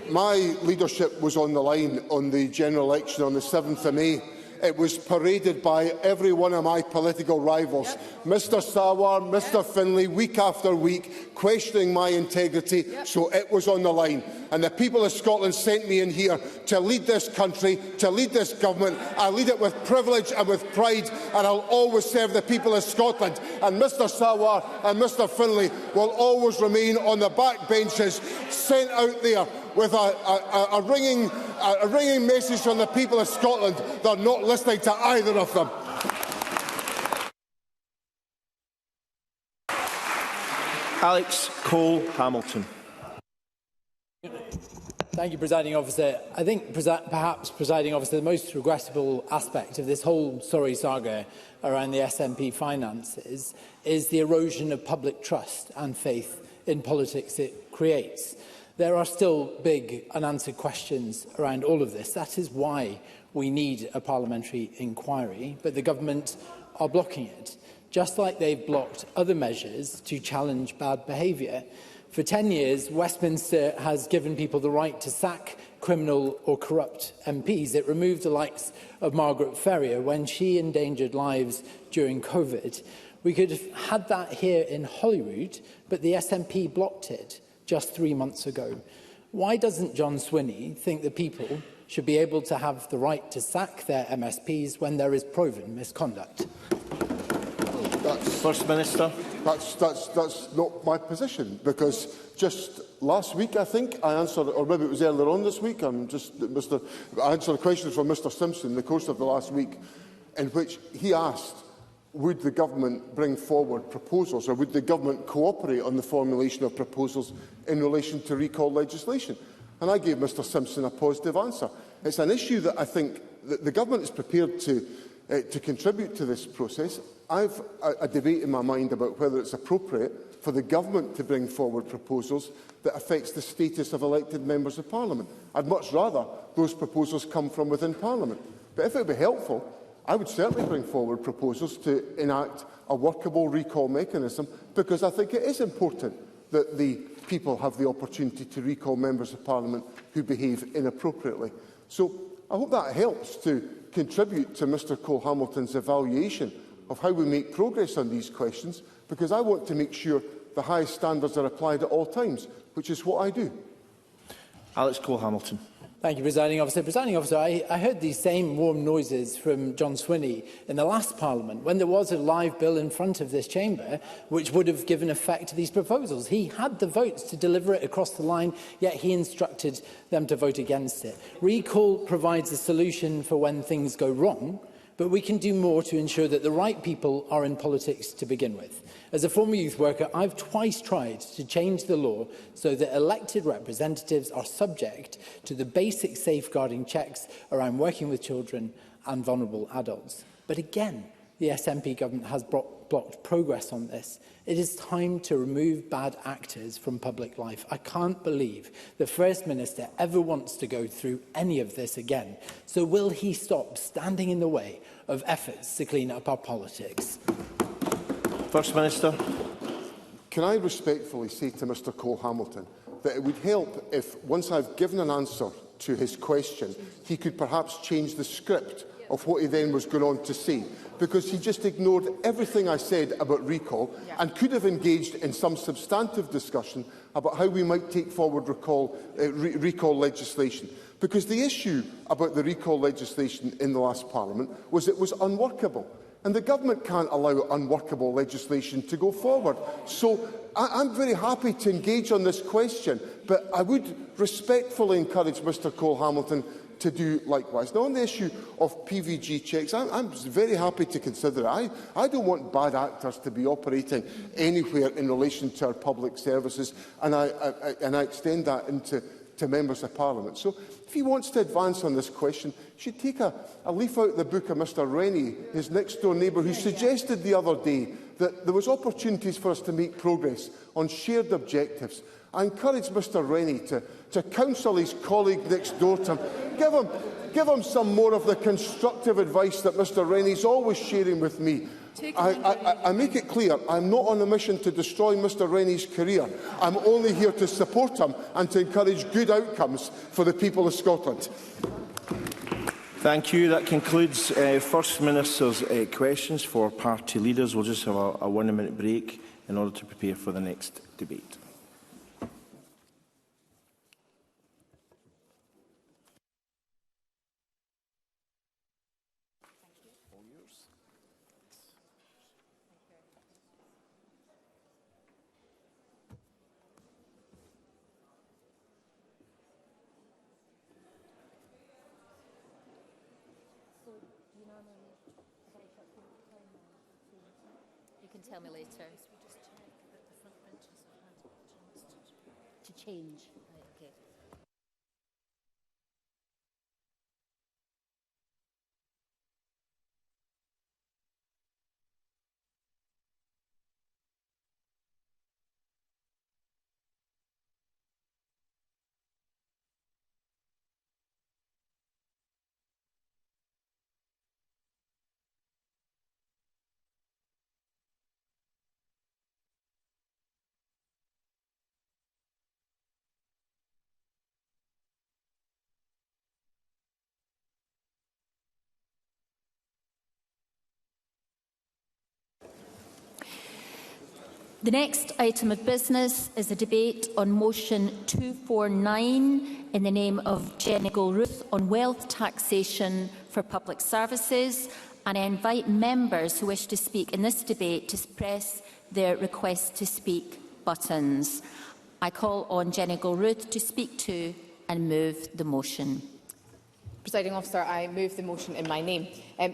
My leadership was on the line on the general election on the 7th of May. It was paraded by every one of my political rivals, Mr Sawar, Mr Finlay, week after week, questioning my integrity, so it was on the line. And the people of Scotland sent me in here to lead this country, to lead this government. I lead it with privilege and with pride, and I'll always serve the people of Scotland. And Mr Sawar and Mr Finlay will always remain on the back benches, sent out there with a ringing message from the people of Scotland. They're not listening to either of them. Alex Cole-Hamilton. Thank you, Presiding Officer. I think perhaps, Presiding Officer, the most regrettable aspect of this whole sorry saga around the SNP finances is the erosion of public trust and faith in politics it creates. There are still big unanswered questions around all of this. That is why we need a parliamentary inquiry, but the government are blocking it, just like they've blocked other measures to challenge bad behaviour. For 10 years, Westminster has given people the right to sack criminal or corrupt MPs. It removed the likes of Margaret Ferrier when she endangered lives during COVID. We could have had that here in Holyrood, but the SNP blocked it just 3 months ago. Why doesn't John Swinney think that people should be able to have the right to sack their MSPs when there is proven misconduct? First Minister. That's not my position, because just last week, I think, I answered, or maybe it was earlier on this week, I answered a question from Mr Simpson in the course of the last week, in which he asked, would the government bring forward proposals, or would the government cooperate on the formulation of proposals in relation to recall legislation? And I gave Mr Simpson a positive answer. It's an issue that I think that the government is prepared to contribute to this process. I've a debate in my mind about whether it's appropriate for the government to bring forward proposals that affects the status of elected members of Parliament. I'd much rather those proposals come from within Parliament. But if it would be helpful, I would certainly bring forward proposals to enact a workable recall mechanism, because I think it is important that the people have the opportunity to recall members of Parliament who behave inappropriately. So I hope that helps to contribute to Mr Cole-Hamilton's evaluation of how we make progress on these questions, because I want to make sure the highest standards are applied at all times, which is what I do. Alex Cole-Hamilton. Thank you, Presiding Officer. Presiding Officer, I heard these same warm noises from John Swinney in the last Parliament when there was a live bill in front of this chamber which would have given effect to these proposals. He had the votes to deliver it across the line, yet he instructed them to vote against it. Recall provides a solution for when things go wrong, but we can do more to ensure that the right people are in politics to begin with. As a former youth worker, I've twice tried to change the law so that elected representatives are subject to the basic safeguarding checks around working with children and vulnerable adults. But again, the SNP government has blocked progress on this. It is time to remove bad actors from public life. I can't believe the First Minister ever wants to go through any of this again. So will he stop standing in the way of efforts to clean up our politics? First Minister. Can I respectfully say to Mr Cole-Hamilton that it would help if, once I've given an answer to his question, he could perhaps change the script of what he then was going on to say, because he just ignored everything I said about recall and could have engaged in some substantive discussion about how we might take forward recall legislation. Because the issue about the recall legislation in the last Parliament was it was unworkable. And the government can't allow unworkable legislation to go forward. So I'm very happy to engage on this question, but I would respectfully encourage Mr Cole-Hamilton to do likewise. Now, on the issue of PVG checks, I'm very happy to consider it. I don't want bad actors to be operating anywhere in relation to our public services, and I extend that into members of Parliament. So if he wants to advance on this question, he should take a leaf out of the book of Mr Rennie, his next-door neighbour, who suggested the other day that there was opportunities for us to make progress on shared objectives. I encourage Mr Rennie to counsel his colleague next door to him. Give him some more of the constructive advice that Mr Rennie is always sharing with me. I make it clear I'm not on a mission to destroy Mr Rennie's career. I'm only here to support him and to encourage good outcomes for the people of Scotland. Thank you. That concludes First Minister's questions for party leaders. We'll just have a 1-minute break in order to prepare for the next debate. You can tell me later. To change. Right, okay. The next item of business is a debate on motion 249 in the name of Jenny Goldruth on wealth taxation for public services, and I invite members who wish to speak in this debate to press their request to speak buttons. I call on Jenny Goldruth to speak to and move the motion. Presiding Officer, I move the motion in my name.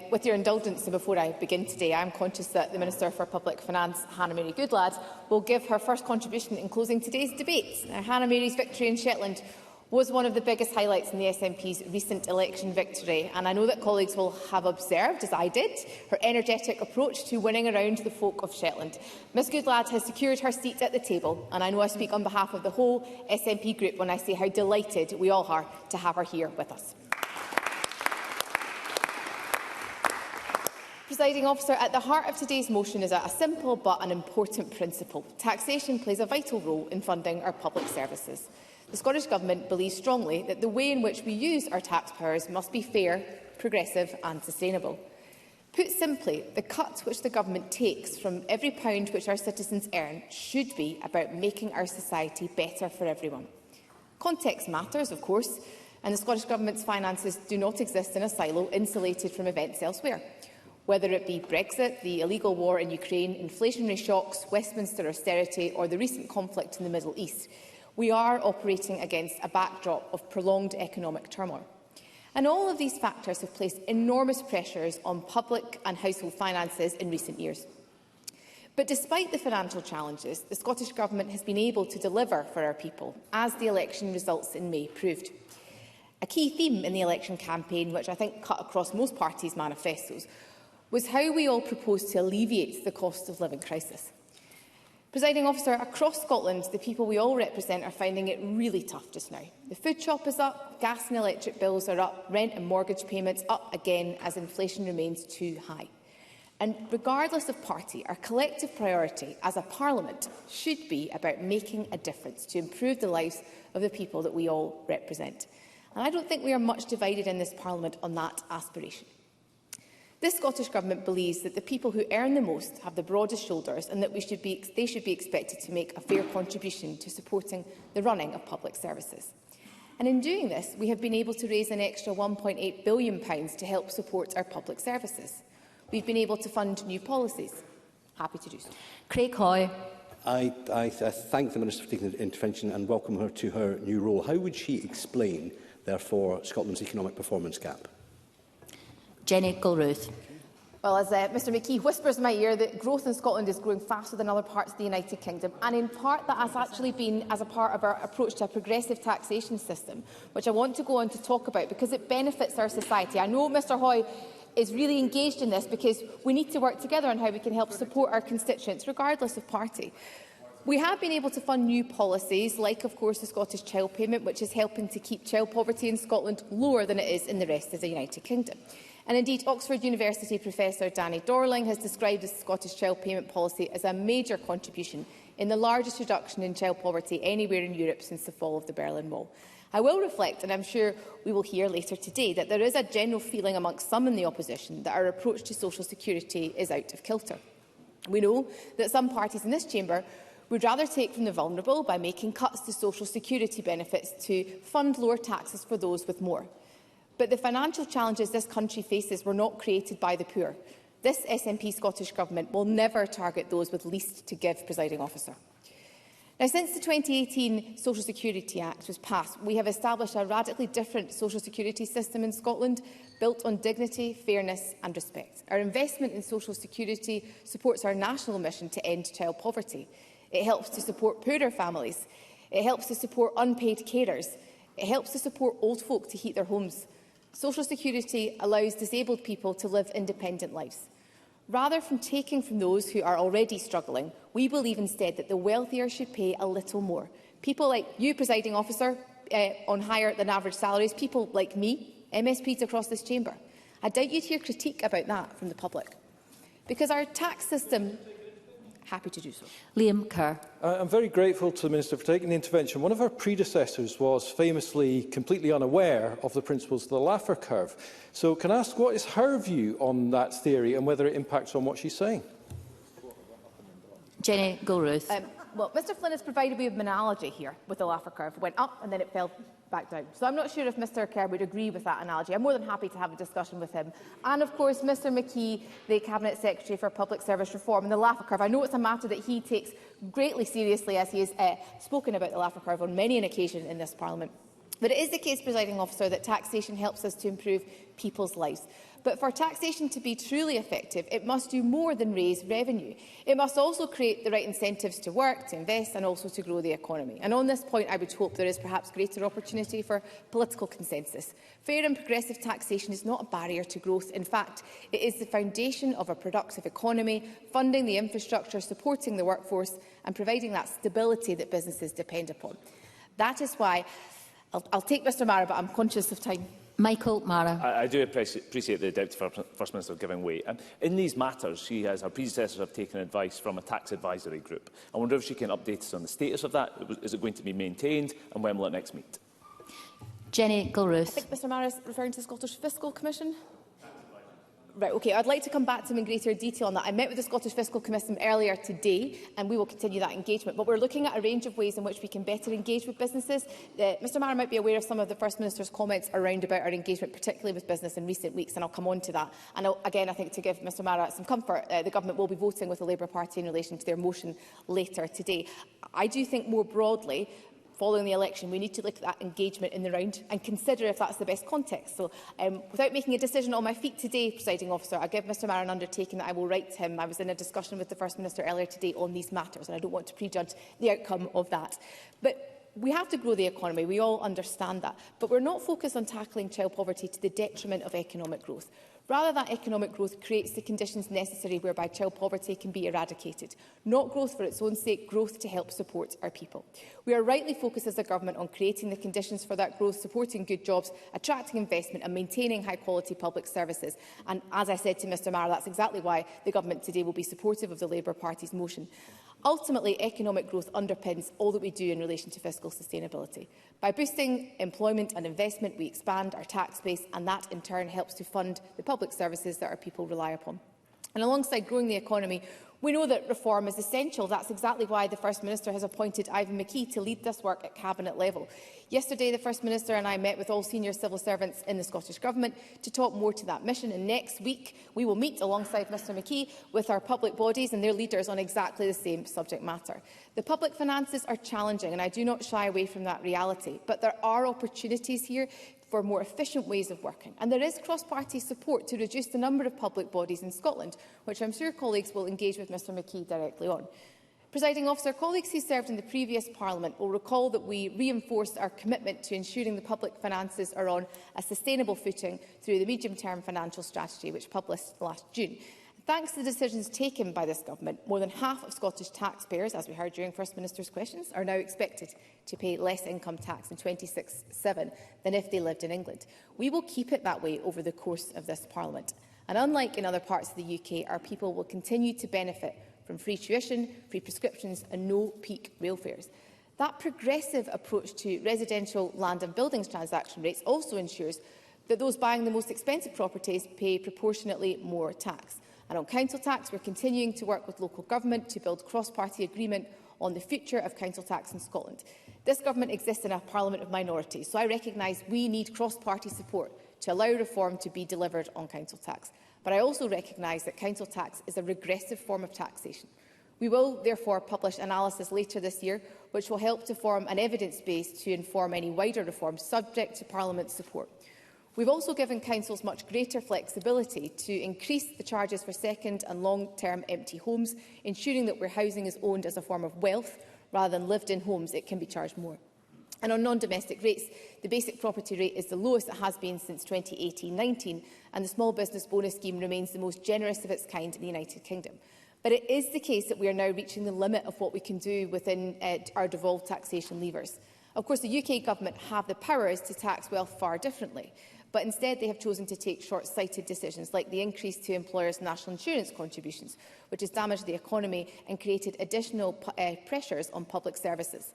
With your indulgence, before I begin today, I am conscious that the Minister for Public Finance, Hannah Mary Goodlad, will give her first contribution in closing today's debate. Now, Hannah Mary's victory in Shetland was one of the biggest highlights in the SNP's recent election victory, and I know that colleagues will have observed, as I did, her energetic approach to winning around the folk of Shetland. Ms Goodlad has secured her seat at the table, and I know I speak on behalf of the whole SNP group when I say how delighted we all are to have her here with us. Presiding Officer, at the heart of today's motion is a simple but an important principle. Taxation plays a vital role in funding our public services. The Scottish Government believes strongly that the way in which we use our tax powers must be fair, progressive and sustainable. Put simply, the cut which the Government takes from every pound which our citizens earn should be about making our society better for everyone. Context matters, of course, and the Scottish Government's finances do not exist in a silo insulated from events elsewhere. Whether it be Brexit, the illegal war in Ukraine, inflationary shocks, Westminster austerity or the recent conflict in the Middle East, we are operating against a backdrop of prolonged economic turmoil. And all of these factors have placed enormous pressures on public and household finances in recent years. But despite the financial challenges, the Scottish Government has been able to deliver for our people, as the election results in May proved. A key theme in the election campaign, which I think cut across most parties' manifestos, was how we all proposed to alleviate the cost of living crisis. Presiding Officer, across Scotland, the people we all represent are finding it really tough just now. The food shop is up, gas and electric bills are up, rent and mortgage payments up again as inflation remains too high. And regardless of party, our collective priority as a Parliament should be about making a difference to improve the lives of the people that we all represent. And I don't think we are much divided in this Parliament on that aspiration. This Scottish Government believes that the people who earn the most have the broadest shoulders and that they should be expected to make a fair contribution to supporting the running of public services. And in doing this, we have been able to raise an extra £1.8 billion to help support our public services. We've been able to fund new policies. Happy to do so. Craig Hoy. I thank the Minister for taking the intervention and welcome her to her new role. How would she explain, therefore, Scotland's economic performance gap? Jenny Gilruth. Well, as Mr McKee whispers in my ear, that growth in Scotland is growing faster than other parts of the United Kingdom, and in part that has actually been as a part of our approach to a progressive taxation system, which I want to go on to talk about because it benefits our society. I know Mr Hoy is really engaged in this because we need to work together on how we can help support our constituents, regardless of party. We have been able to fund new policies, like, of course, the Scottish Child Payment, which is helping to keep child poverty in Scotland lower than it is in the rest of the United Kingdom. And indeed, Oxford University Professor Danny Dorling has described the Scottish Child Payment Policy as a major contribution in the largest reduction in child poverty anywhere in Europe since the fall of the Berlin Wall. I will reflect, and I'm sure we will hear later today, that there is a general feeling amongst some in the opposition that our approach to social security is out of kilter. We know that some parties in this chamber would rather take from the vulnerable by making cuts to social security benefits to fund lower taxes for those with more. But the financial challenges this country faces were not created by the poor. This SNP Scottish Government will never target those with least to give, Presiding Officer. Now, since the 2018 Social Security Act was passed, we have established a radically different social security system in Scotland, built on dignity, fairness and respect. Our investment in social security supports our national mission to end child poverty. It helps to support poorer families. It helps to support unpaid carers. It helps to support old folk to heat their homes. Social security allows disabled people to live independent lives. Rather than taking from those who are already struggling, we believe instead that the wealthier should pay a little more. People like you, Presiding Officer, on higher than average salaries, people like me, MSPs across this chamber. I doubt you'd hear critique about that from the public. Because our tax system... Happy to do so. Liam Kerr. I'm very grateful to the Minister for taking the intervention. One of her predecessors was famously completely unaware of the principles of the Laffer curve. So can I ask what is her view on that theory and whether it impacts on what she's saying? Jenny Gilruth. Well, Mr Flynn has provided me with an analogy here with the Laffer curve. It went up and then it fell back down. So I'm not sure if Mr Kerr would agree with that analogy. I'm more than happy to have a discussion with him. And of course, Mr McKee, the Cabinet Secretary for Public Service Reform, and the Laffer curve. I know it's a matter that he takes greatly seriously, as he has spoken about the Laffer curve on many an occasion in this Parliament. But it is the case, Presiding Officer, that taxation helps us to improve people's lives. But for taxation to be truly effective, it must do more than raise revenue. It must also create the right incentives to work, to invest and also to grow the economy. And on this point, I would hope there is perhaps greater opportunity for political consensus. Fair and progressive taxation is not a barrier to growth. In fact, it is the foundation of a productive economy, funding the infrastructure, supporting the workforce and providing that stability that businesses depend upon. That is why I'll take Mr Mara, but I'm conscious of time. Michael Mara. I do appreciate the Deputy First Minister giving way. In these matters, her predecessors have taken advice from a tax advisory group. I wonder if she can update us on the status of that. Is it going to be maintained and when will it next meet? Jenny Gilruth. I think Mr Mara is referring to the Scottish Fiscal Commission. Right, okay. I'd like to come back to him in greater detail on that. I met with the Scottish Fiscal Commission earlier today, and we will continue that engagement. But we're looking at a range of ways in which we can better engage with businesses. Mr Maher might be aware of some of the First Minister's comments around about our engagement, particularly with business in recent weeks, and I'll come on to that. And again, I think to give Mr Maher some comfort, the Government will be voting with the Labour Party in relation to their motion later today. I do think more broadly, following the election, we need to look at that engagement in the round and consider if that's the best context. So, without making a decision on my feet today, Presiding Officer, I give Mr Maher an undertaking that I will write to him. I was in a discussion with the First Minister earlier today on these matters, and I don't want to prejudge the outcome of that. But we have to grow the economy, we all understand that, but we're not focused on tackling child poverty to the detriment of economic growth. Rather, that economic growth creates the conditions necessary whereby child poverty can be eradicated. Not growth for its own sake, growth to help support our people. We are rightly focused as a government on creating the conditions for that growth, supporting good jobs, attracting investment and maintaining high-quality public services. And as I said to Mr Maher, that's exactly why the government today will be supportive of the Labour Party's motion. Ultimately, economic growth underpins all that we do in relation to fiscal sustainability. By boosting employment and investment, we expand our tax base, and that in turn helps to fund the public services that our people rely upon. And alongside growing the economy, we know that reform is essential. That's exactly why the First Minister has appointed Ivan McKee to lead this work at Cabinet level. Yesterday, the First Minister and I met with all senior civil servants in the Scottish Government to talk more to that mission. And next week, we will meet alongside Mr McKee with our public bodies and their leaders on exactly the same subject matter. The public finances are challenging, and I do not shy away from that reality. But there are opportunities here for more efficient ways of working. And there is cross-party support to reduce the number of public bodies in Scotland, which I'm sure colleagues will engage with Mr McKee directly on. Presiding Officer, colleagues who served in the previous Parliament will recall that we reinforced our commitment to ensuring the public finances are on a sustainable footing through the medium-term financial strategy, which published last June. Thanks to the decisions taken by this government, more than half of Scottish taxpayers, as we heard during First Minister's questions, are now expected to pay less income tax in 26/7 than if they lived in England. We will keep it that way over the course of this Parliament. And unlike in other parts of the UK, our people will continue to benefit from free tuition, free prescriptions and no peak rail fares. That progressive approach to residential land and buildings transaction rates also ensures that those buying the most expensive properties pay proportionately more tax. And on council tax, we're continuing to work with local government to build cross-party agreement on the future of council tax in Scotland. This government exists in a parliament of minorities, so I recognise we need cross-party support to allow reform to be delivered on council tax. But I also recognise that council tax is a regressive form of taxation. We will therefore publish analysis later this year, which will help to form an evidence base to inform any wider reforms subject to Parliament's support. We've also given councils much greater flexibility to increase the charges for second and long-term empty homes, ensuring that where housing is owned as a form of wealth rather than lived-in homes, it can be charged more. And on non-domestic rates, the basic property rate is the lowest it has been since 2018-19, and the small business bonus scheme remains the most generous of its kind in the United Kingdom. But it is the case that we are now reaching the limit of what we can do within our devolved taxation levers. Of course, the UK Government have the powers to tax wealth far differently, but instead they have chosen to take short-sighted decisions like the increase to employers' national insurance contributions, which has damaged the economy and created additional pressures on public services.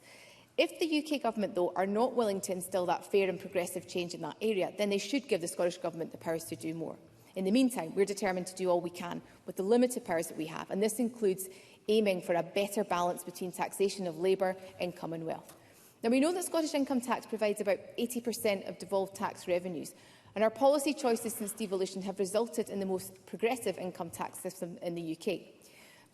If the UK Government, though, are not willing to instil that fair and progressive change in that area, then they should give the Scottish Government the powers to do more. In the meantime, we're determined to do all we can with the limited powers that we have, and this includes aiming for a better balance between taxation of labour, income and wealth. Now, we know that Scottish income tax provides about 80% of devolved tax revenues, and our policy choices since devolution have resulted in the most progressive income tax system in the UK.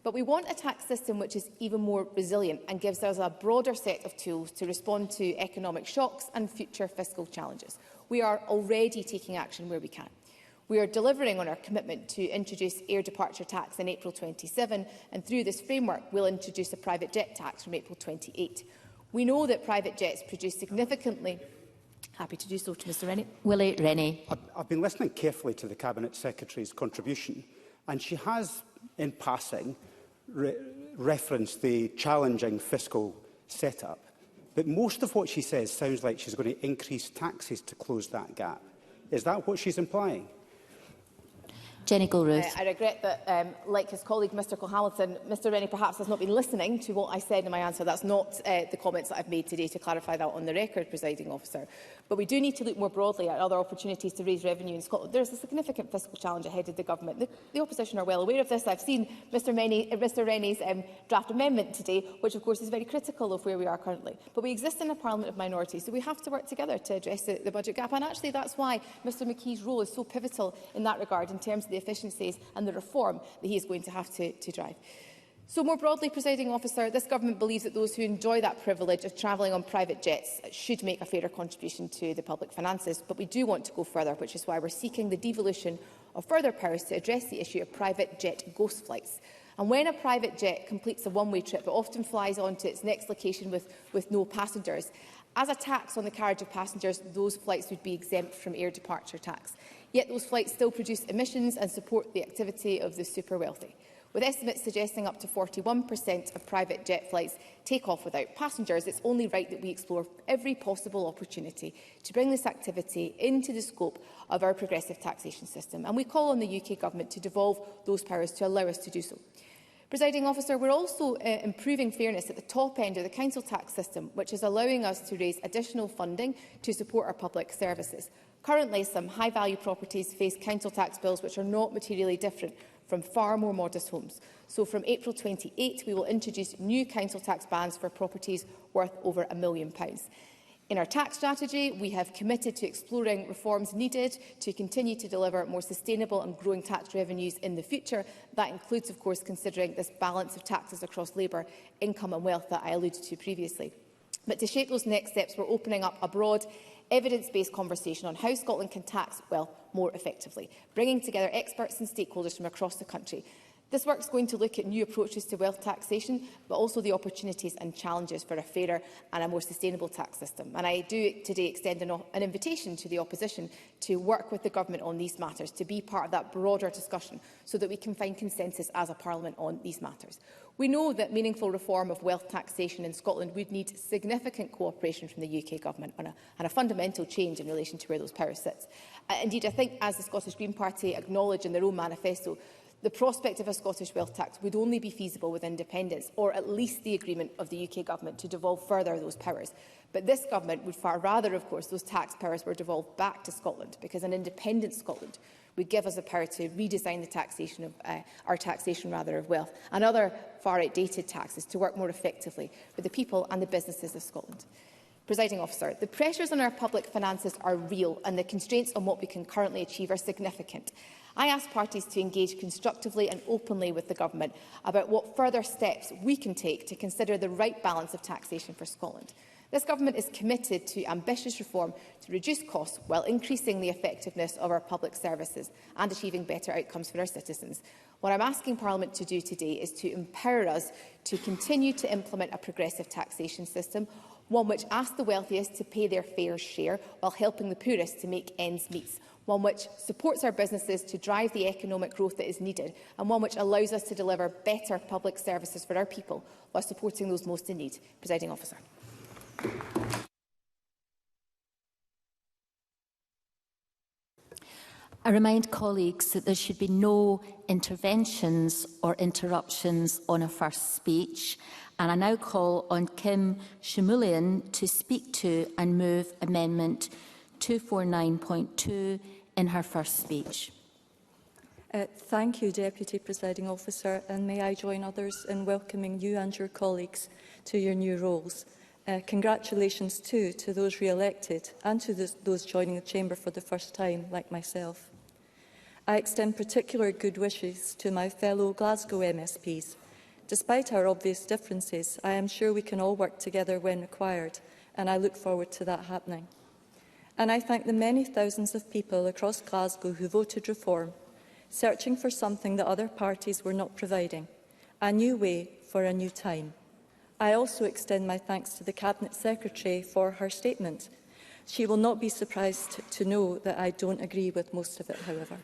But we want a tax system which is even more resilient and gives us a broader set of tools to respond to economic shocks and future fiscal challenges. We are already taking action where we can. We are delivering on our commitment to introduce air departure tax in April 27, and through this framework we'll introduce a private jet tax from April 28. We know that private jets produce significantly... Happy to do so to Mr Rennie. Willie Rennie. I've been listening carefully to the Cabinet Secretary's contribution, and she has, in passing, referenced the challenging fiscal setup. But most of what she says sounds like she's going to increase taxes to close that gap. Is that what she's implying? Jenny Gilruth. I regret that, like his colleague Mr Cole-Hamilton, Mr Rennie perhaps has not been listening to what I said in my answer. That's not the comments that I've made today, to clarify that on the record, Presiding Officer. But we do need to look more broadly at other opportunities to raise revenue in Scotland. There is a significant fiscal challenge ahead of the Government. The opposition are well aware of this. I've seen Mr Rennie's draft amendment today, which of course is very critical of where we are currently. But we exist in a Parliament of minorities, so we have to work together to address the budget gap. And actually that's why Mr McKee's role is so pivotal in that regard, in terms of the efficiencies and the reform that he is going to have to drive. So more broadly, Presiding Officer, this Government believes that those who enjoy that privilege of travelling on private jets should make a fairer contribution to the public finances. But we do want to go further, which is why we're seeking the devolution of further powers to address the issue of private jet ghost flights. And when a private jet completes a one-way trip, it often flies on to its next location with no passengers. As a tax on the carriage of passengers, those flights would be exempt from air departure tax. Yet those flights still produce emissions and support the activity of the super wealthy, with estimates suggesting up to 41% of private jet flights take off without passengers. It's only right that we explore every possible opportunity to bring this activity into the scope of our progressive taxation system. And we call on the UK Government to devolve those powers to allow us to do so. Presiding Officer, we're also improving fairness at the top end of the council tax system, which is allowing us to raise additional funding to support our public services. Currently, some high-value properties face council tax bills which are not materially different from far more modest homes. So from April 28, we will introduce new council tax bans for properties worth over £1 million. In our tax strategy, we have committed to exploring reforms needed to continue to deliver more sustainable and growing tax revenues in the future. That includes, of course, considering this balance of taxes across labour, income and wealth that I alluded to previously. But to shape those next steps, we're opening up a broad, evidence-based conversation on how Scotland can tax wealth more effectively, bringing together experts and stakeholders from across the country. This work is going to look at new approaches to wealth taxation, but also the opportunities and challenges for a fairer and a more sustainable tax system. And I do today extend an invitation to the opposition to work with the Government on these matters, to be part of that broader discussion, so that we can find consensus as a Parliament on these matters. We know that meaningful reform of wealth taxation in Scotland would need significant cooperation from the UK Government and a fundamental change in relation to where those powers sit. Indeed, I think, as the Scottish Green Party acknowledge in their own manifesto, the prospect of a Scottish wealth tax would only be feasible with independence, or at least the agreement of the UK Government to devolve further those powers. But this Government would far rather, of course, those tax powers were devolved back to Scotland, because an independent Scotland would give us the power to redesign the taxation of our taxation of wealth and other far outdated taxes to work more effectively for the people and the businesses of Scotland. Presiding Officer, the pressures on our public finances are real, and the constraints on what we can currently achieve are significant. I ask parties to engage constructively and openly with the Government about what further steps we can take to consider the right balance of taxation for Scotland. This Government is committed to ambitious reform to reduce costs while increasing the effectiveness of our public services and achieving better outcomes for our citizens. What I'm asking Parliament to do today is to empower us to continue to implement a progressive taxation system, one which asks the wealthiest to pay their fair share while helping the poorest to make ends meet, one which supports our businesses to drive the economic growth that is needed, and one which allows us to deliver better public services for our people while supporting those most in need. Presiding Officer. I remind colleagues that there should be no interventions or interruptions on a first speech. And I now call on Kim Shamulian to speak to and move Amendment 249.2 in her first speech. Thank you, Deputy Presiding Officer, and may I join others in welcoming you and your colleagues to your new roles. Congratulations too to those re-elected and to those joining the Chamber for the first time, like myself. I extend particular good wishes to my fellow Glasgow MSPs. Despite our obvious differences, I am sure we can all work together when required, and I look forward to that happening. And I thank the many thousands of people across Glasgow who voted reform, searching for something that other parties were not providing, a new way for a new time. I also extend my thanks to the Cabinet Secretary for her statement. She will not be surprised to know that I don't agree with most of it, however.